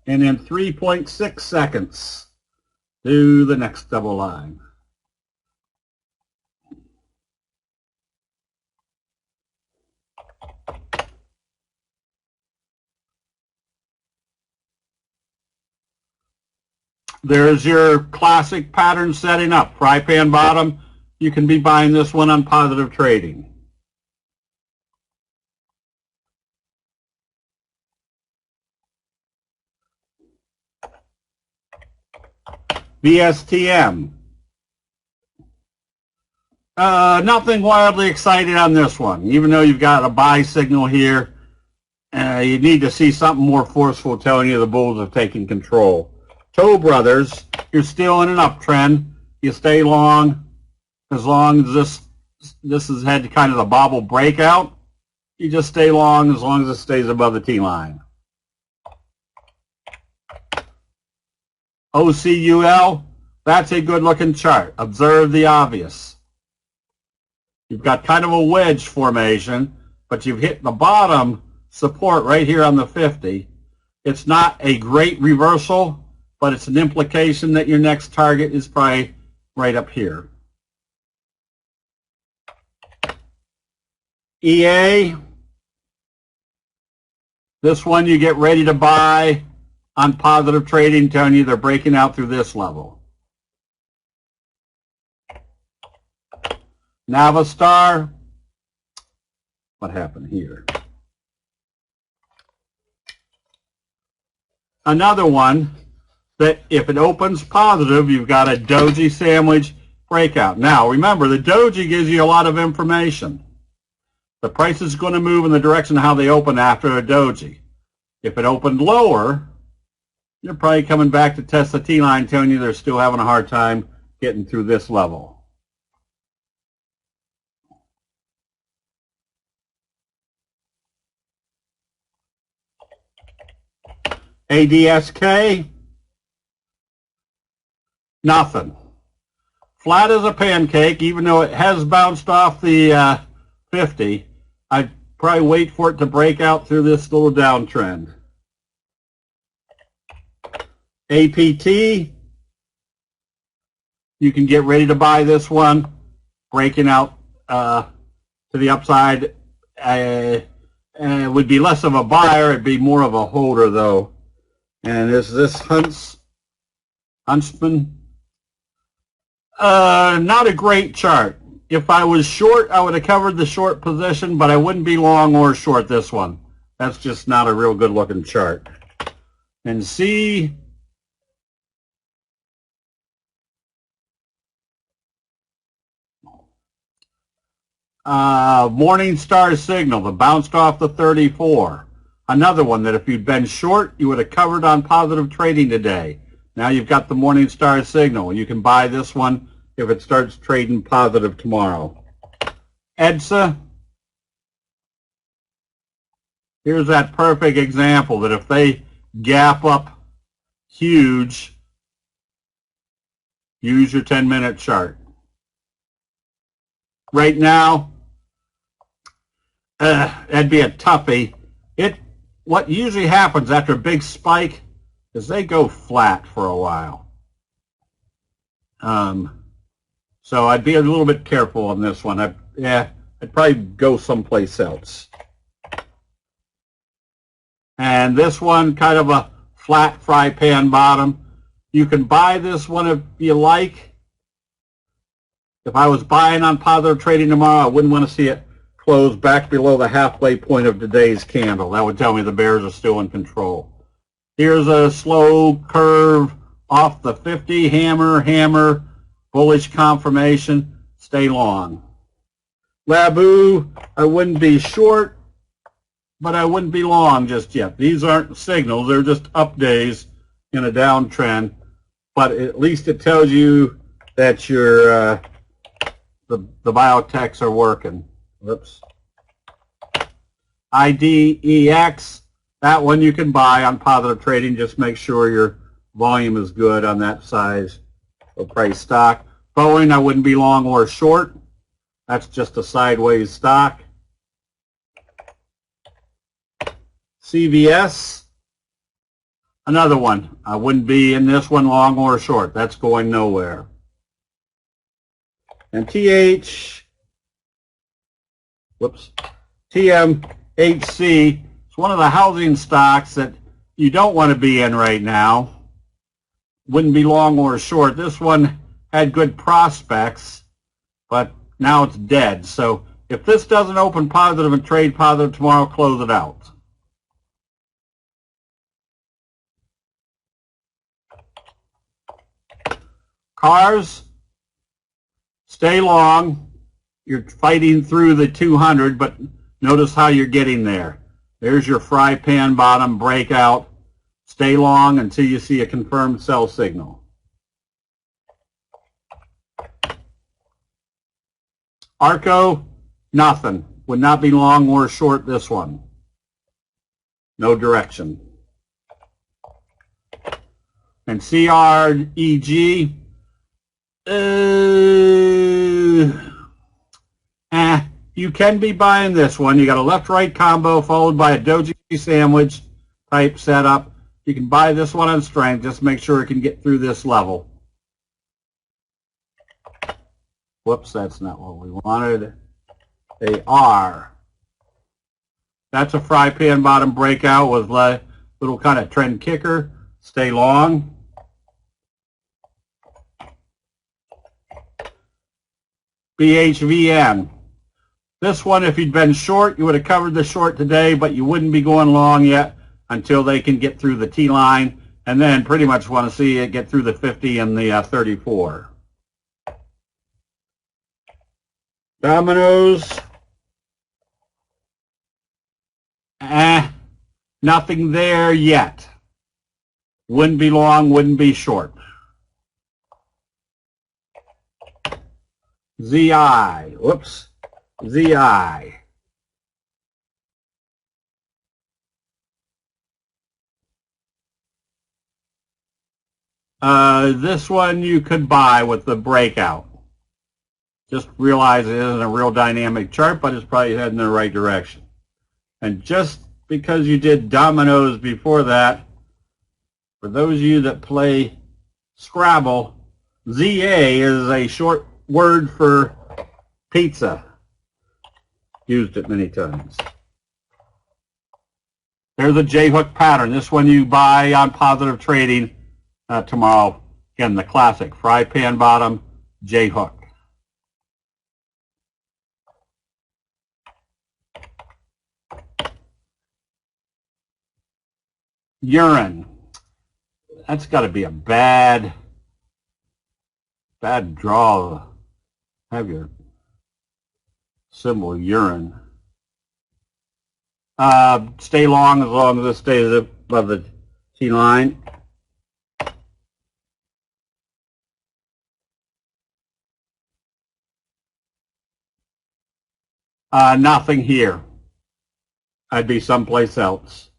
And in 3.6 seconds, do the next double line. There's your classic pattern setting up. Fry pan bottom. You can be buying this one on positive trading. VSTM. Nothing wildly exciting on this one. Even though you've got a buy signal here, you need to see something more forceful telling you the bulls are taking control. Toll Brothers, you're still in an uptrend. You stay long as this has had kind of the bobble breakout. You just stay long as it stays above the T-line. OCUL, that's a good-looking chart. Observe the obvious. You've got kind of a wedge formation, but you've hit the bottom support right here on the 50. It's not a great reversal, but it's an implication that your next target is probably right up here. EA, this one you get ready to buy on positive trading, telling you they're breaking out through this level. Navistar, what happened here? Another one that if it opens positive, you've got a doji sandwich breakout. Now, remember, the doji gives you a lot of information. The price is going to move in the direction of how they open after a doji. If it opened lower, you're probably coming back to test the T-line, telling you they're still having a hard time getting through this level. ADSK, nothing. Flat as a pancake, even though it has bounced off the 50. I'd probably wait for it to break out through this little downtrend. APT, you can get ready to buy this one, breaking out to the upside. It would be less of a buyer, it'd be more of a holder though. And as this hunts Huntsman. Not a great chart. If I was short, I would have covered the short position, but I wouldn't be long or short this one. That's just not a real good looking chart. And C, morning star signal that bounced off the 34. Another one that if you'd been short, you would have covered on positive trading today. Now you've got the morning star signal. You can buy this one if it starts trading positive tomorrow. EDSA, here's that perfect example that if they gap up huge, use your 10-minute chart. Right now, that'd be a toughie. What usually happens after a big spike is they go flat for a while. So I'd be a little bit careful on this one. I'd probably go someplace else. And this one, kind of a flat fry pan bottom. You can buy this one if you like. If I was buying on positive trading tomorrow, I wouldn't want to see it close back below the halfway point of today's candle. That would tell me the bears are still in control. Here's a slow curve off the 50, hammer, bullish confirmation, stay long. Labu, I wouldn't be short, but I wouldn't be long just yet. These aren't signals, they're just up days in a downtrend, but at least it tells you that your the biotechs are working. Whoops. IDEX, that one you can buy on positive trading. Just make sure your volume is good on that size of price stock. Boeing, I wouldn't be long or short. That's just a sideways stock. CVS, another one. I wouldn't be in this one long or short. That's going nowhere. And TMHC, it's one of the housing stocks that you don't want to be in right now. Wouldn't be long or short. This one had good prospects, but now it's dead. So if this doesn't open positive and trade positive tomorrow, close it out. Cars, stay long. You're fighting through the 200, but notice how you're getting there. There's your fry pan bottom breakout. Stay long until you see a confirmed sell signal. Arco, nothing. Would not be long or short this one. No direction. And CREG, you can be buying this one. You got a left-right combo followed by a doji sandwich type setup. You can buy this one on strength. Just make sure it can get through this level. Whoops, that's not what we wanted. They are. That's a fry pan bottom breakout with a little kind of trend kicker. Stay long. BHVN. This one, if you'd been short, you would have covered the short today, but you wouldn't be going long yet until they can get through the T line, and then pretty much want to see it get through the 50 and the 34. Dominoes. Nothing there yet. Wouldn't be long, wouldn't be short. ZI. Whoops. ZI. This one you could buy with the breakout. Just realize it isn't a real dynamic chart, but it's probably heading in the right direction. And just because you did dominoes before that, for those of you that play Scrabble, ZA is a short word for pizza. Used it many times. There's a J-hook pattern. This one you buy on positive trading tomorrow. Again, the classic fry pan bottom, J hook. Urine. That's got to be a bad draw. Have your symbol urine. Stay long as this stays above the T line. Nothing here. I'd be someplace else.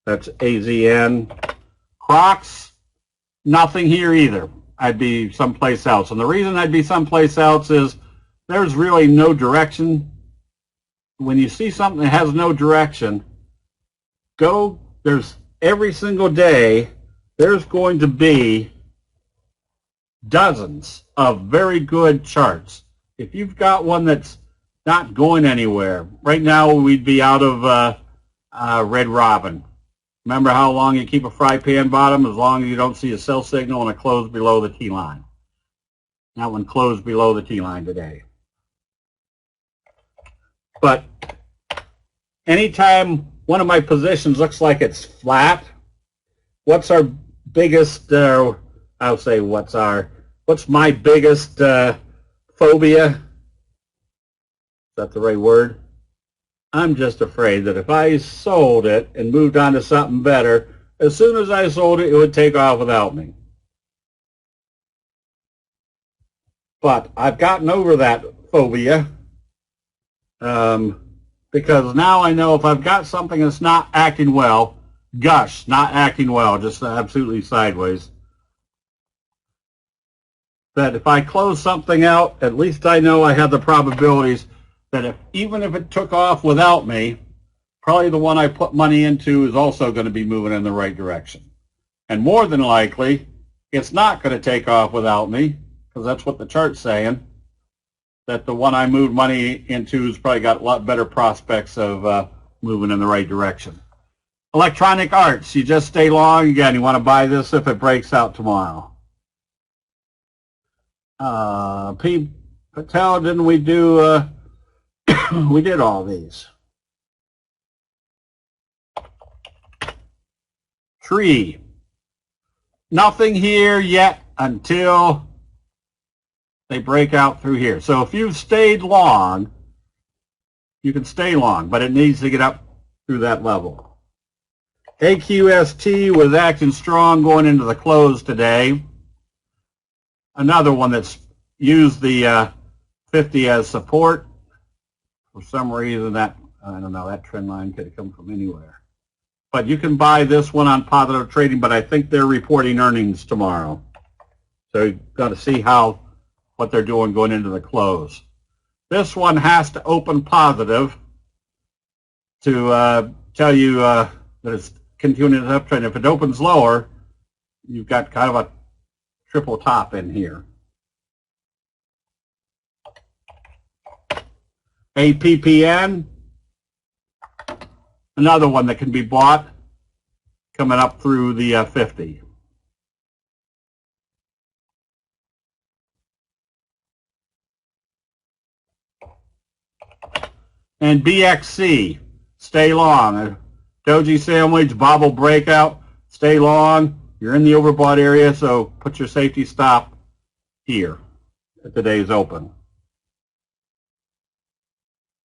That's AZN. Crocs, nothing here either. I'd be someplace else. And the reason I'd be someplace else is there's really no direction. When you see something that has no direction, there's every single day, there's going to be dozens of very good charts. If you've got one that's not going anywhere, right now we'd be out of Red Robin. Remember how long you keep a fry pan bottom? As long as you don't see a sell signal and a close below the T line. That one closed below the T line today. But anytime one of my positions looks like it's flat, what's our biggest, I'll say what's my biggest phobia? Is that the right word? I'm just afraid that if I sold it and moved on to something better, as soon as I sold it, it would take off without me. But I've gotten over that phobia because now I know if I've got something that's not acting well, not acting well, just absolutely sideways, that if I close something out, at least I know I have the probabilities that even if it took off without me, probably the one I put money into is also going to be moving in the right direction. And more than likely, it's not going to take off without me, because that's what the chart's saying, that the one I moved money into has probably got a lot better prospects of moving in the right direction. Electronic Arts, you just stay long. Again, you want to buy this if it breaks out tomorrow. P. Patel, didn't we do... we did all these. Tree. Nothing here yet until they break out through here. So if you've stayed long, you can stay long, but it needs to get up through that level. AQST was acting strong going into the close today. Another one that's used the 50 as support. For some reason, I don't know, that trend line could have come from anywhere. But you can buy this one on Positive Trading, but I think they're reporting earnings tomorrow. So you've got to see what they're doing going into the close. This one has to open positive to tell you that it's continuing its uptrend. If it opens lower, you've got kind of a triple top in here. APPN, another one that can be bought coming up through the 50. And BXC, stay long. Doji sandwich, bobble breakout, stay long. You're in the overbought area, so put your safety stop here at today's open.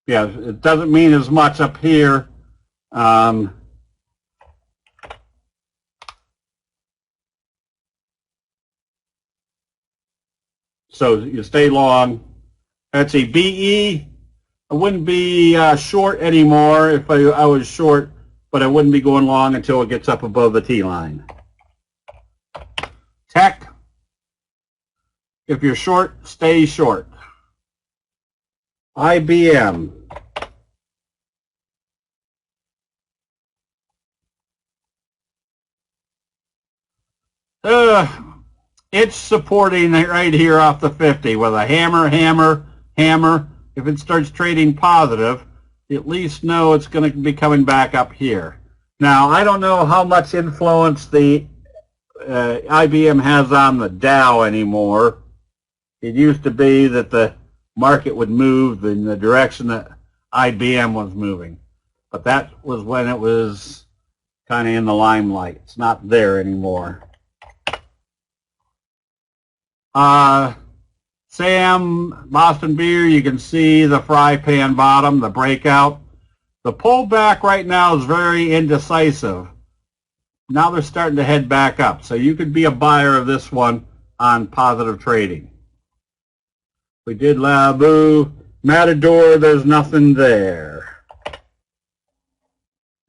Yeah, it doesn't mean as much up here. So you stay long. That's a BE. I wouldn't be short anymore if I was short, but I wouldn't be going long until it gets up above the T line. Tech. If you're short, stay short. IBM. It's supporting it right here off the 50 with a hammer, hammer, hammer. If it starts trading positive, you at least know it's going to be coming back up here. Now, I don't know how much influence the IBM has on the Dow anymore. It used to be that the market would move in the direction that IBM was moving. But that was when it was kind of in the limelight. It's not there anymore. Sam, Boston Beer, you can see the fry pan bottom, the breakout. The pullback right now is very indecisive. Now they're starting to head back up. So you could be a buyer of this one on positive trading. We did Labu. Matador, there's nothing there.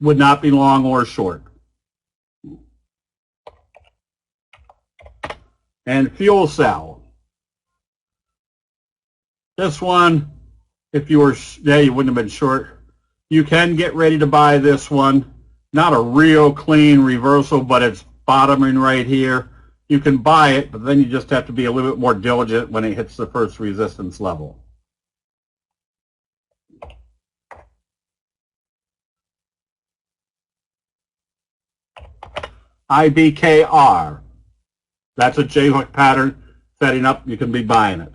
Would not be long or short. And fuel cell. This one, if you were, yeah, you wouldn't have been short. You can get ready to buy this one. Not a real clean reversal, but it's bottoming right here. You can buy it, but then you just have to be a little bit more diligent when it hits the first resistance level. IBKR. That's a J-hook pattern setting up. You can be buying it.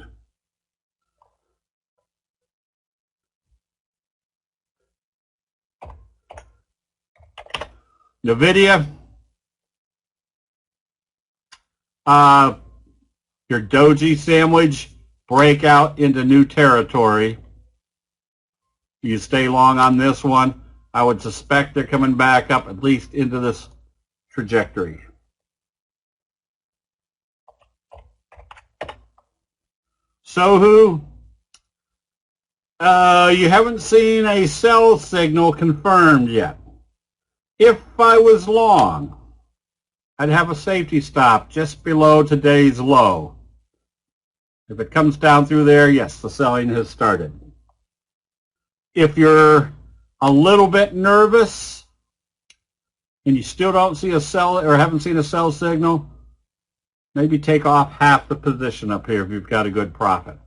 Nvidia. Your doji sandwich, breakout into new territory. You stay long on this one. I would suspect they're coming back up at least into this trajectory. Sohu, you haven't seen a sell signal confirmed yet. If I was long, I'd have a safety stop just below today's low. If it comes down through there, yes, the selling has started. If you're a little bit nervous and you still don't see a sell or haven't seen a sell signal, maybe take off half the position up here if you've got a good profit.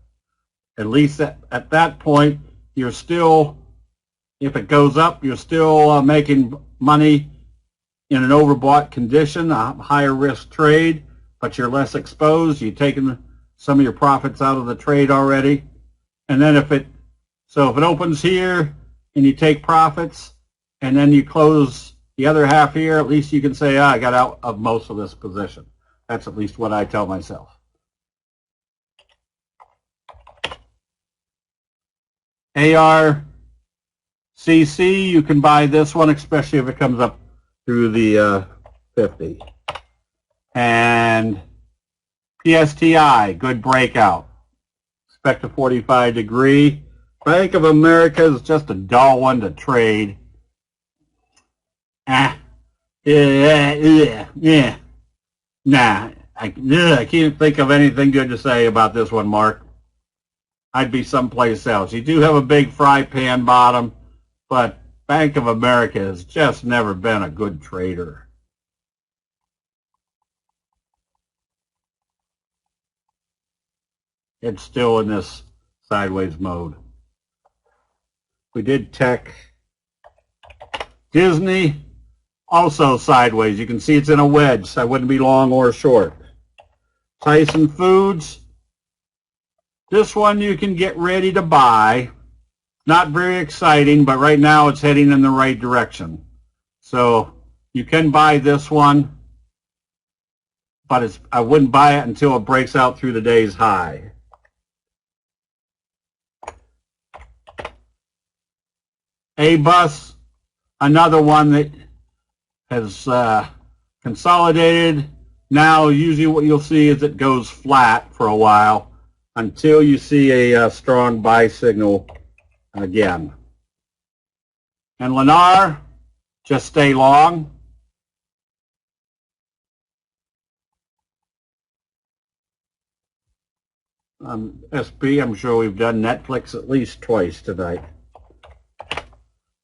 At least at that point, you're still, if it goes up, you're still making money in an overbought condition, a higher risk trade, but you're less exposed. You've taken some of your profits out of the trade already. And then if it opens here and you take profits and then you close the other half here, at least you can say, I got out of most of this position. That's at least what I tell myself. ARCC, you can buy this one, especially if it comes up through the 50. And PSTI, good breakout. Expect a 45 degree. Bank of America is just a dull one to trade. Nah, I can't think of anything good to say about this one, Mark. I'd be someplace else. You do have a big fry pan bottom, but Bank of America has just never been a good trader. It's still in this sideways mode. We did tech. Disney, also sideways. You can see it's in a wedge, so I wouldn't be long or short. Tyson Foods. This one you can get ready to buy. Not very exciting, but right now it's heading in the right direction. So you can buy this one, but I wouldn't buy it until it breaks out through the day's high. A-Bus, another one that has consolidated. Now usually what you'll see is it goes flat for a while until you see a strong buy signal again. And Lennar, just stay long. SB, I'm sure we've done Netflix at least twice tonight.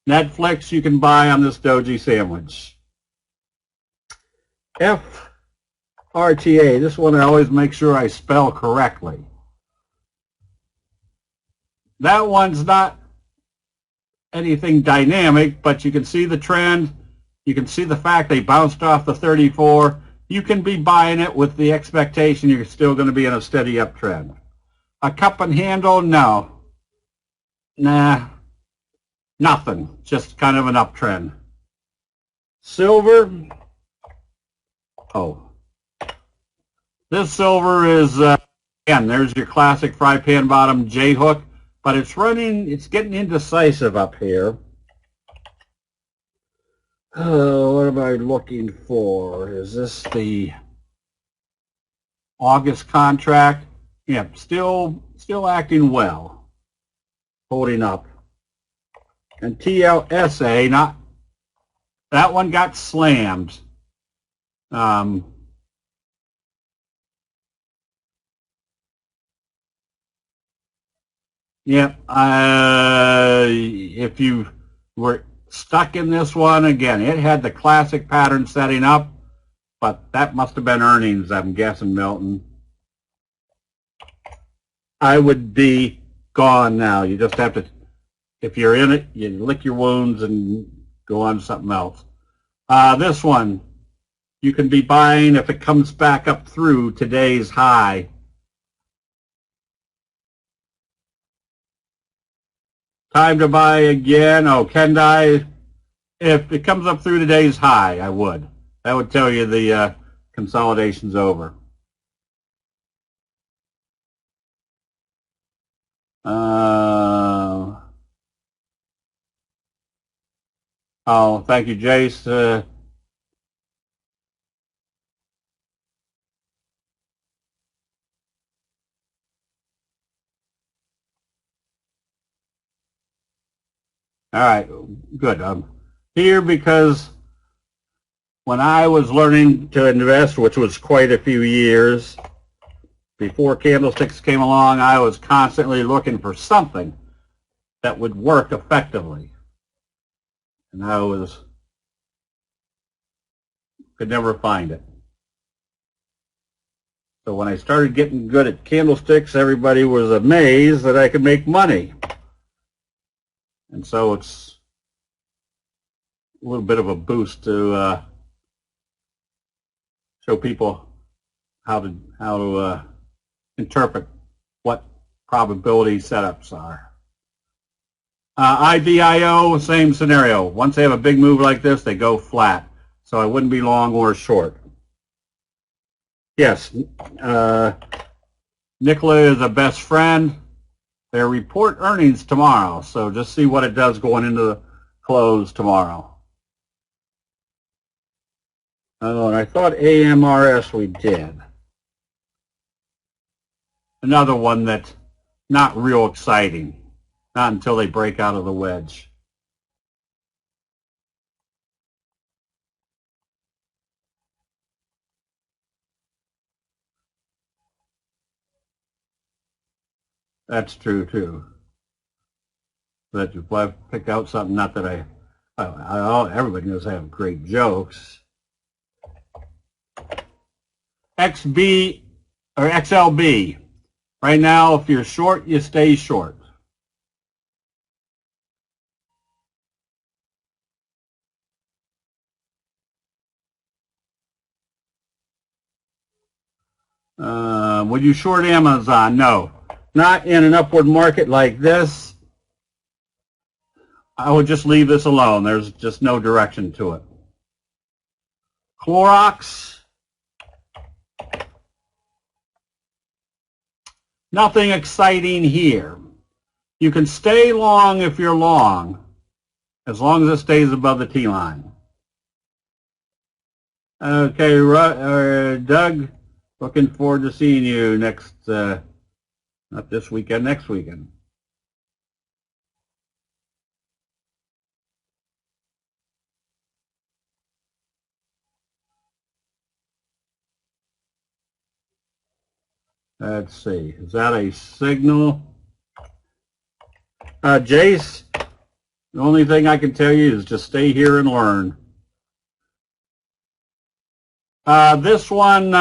Netflix you can buy on this doji sandwich. FRTA, this one I always make sure I spell correctly. That one's not anything dynamic, but you can see the trend. You can see the fact they bounced off the 34. you can be buying it with the expectation you're still going to be in a steady uptrend. A cup and handle, no. Nah, nothing. Just kind of an uptrend. Silver, oh. This silver is, again, there's your classic fry pan bottom J-hook, but it's getting indecisive up here. What am I looking for? Is this the August contract? Yeah, still acting well, holding up. And TLSA, not that one got slammed. Yeah, if you were stuck in this one, again, it had the classic pattern setting up, but that must have been earnings, I'm guessing, Milton. I would be gone now. You just have to, if you're in it, you lick your wounds and go on to something else. This one, you can be buying if it comes back up through today's high. Time to buy again. Oh, Kendai, if it comes up through today's high, I would. That would tell you the consolidation's over. Oh, thank you, Jace. All right, good. I'm here because when I was learning to invest, which was quite a few years, before Candlesticks came along, I was constantly looking for something that would work effectively. And I could never find it. So when I started getting good at Candlesticks, everybody was amazed that I could make money. And so it's a little bit of a boost to show people how to interpret what probability setups are. IBIO, same scenario. Once they have a big move like this, they go flat. So I wouldn't be long or short. Yes, Nikola is a best friend. They report earnings tomorrow, so just see what it does going into the close tomorrow. Oh, and I thought AMRS we did. Another one that's not real exciting, not until they break out of the wedge. That's true too. But if I pick out something, not that everybody knows I have great jokes. XB or XLB. Right now, if you're short, you stay short. Would you short Amazon? No. Not in an upward market like this. I would just leave this alone. There's just no direction to it. Clorox. Nothing exciting here. You can stay long if you're long, as long as it stays above the T-line. Okay, Doug, looking forward to seeing you next, not this weekend, next weekend. Let's see, is that a signal? Jace, the only thing I can tell you is just stay here and learn. This one,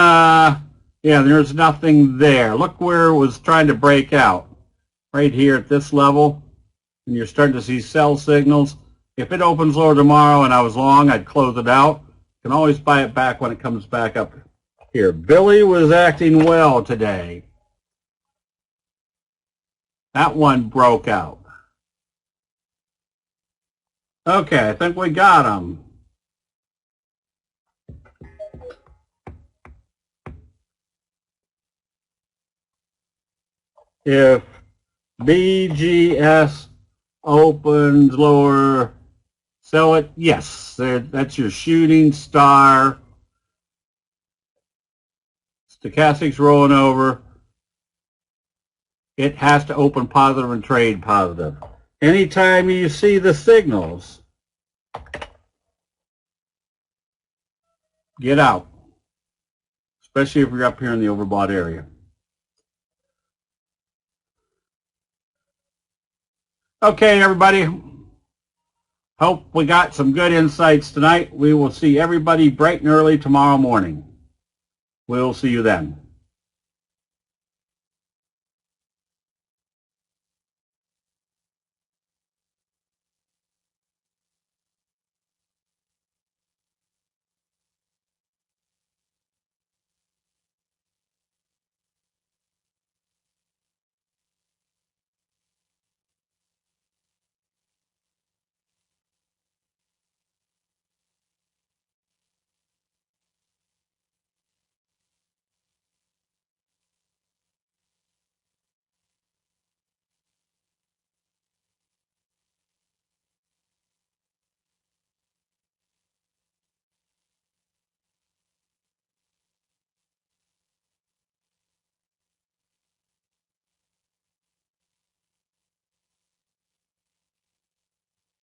yeah, there's nothing there. Look where it was trying to break out. Right here at this level. And you're starting to see sell signals. If it opens lower tomorrow and I was long, I'd close it out. Can always buy it back when it comes back up here. Billy was acting well today. That one broke out. Okay, I think we got him. If BGS opens lower, sell it. Yes, that's your shooting star. Stochastic's rolling over. It has to open positive and trade positive. Anytime you see the signals, get out, especially if you're up here in the overbought area. Okay, everybody. Hope we got some good insights tonight. We will see everybody bright and early tomorrow morning. We'll see you then.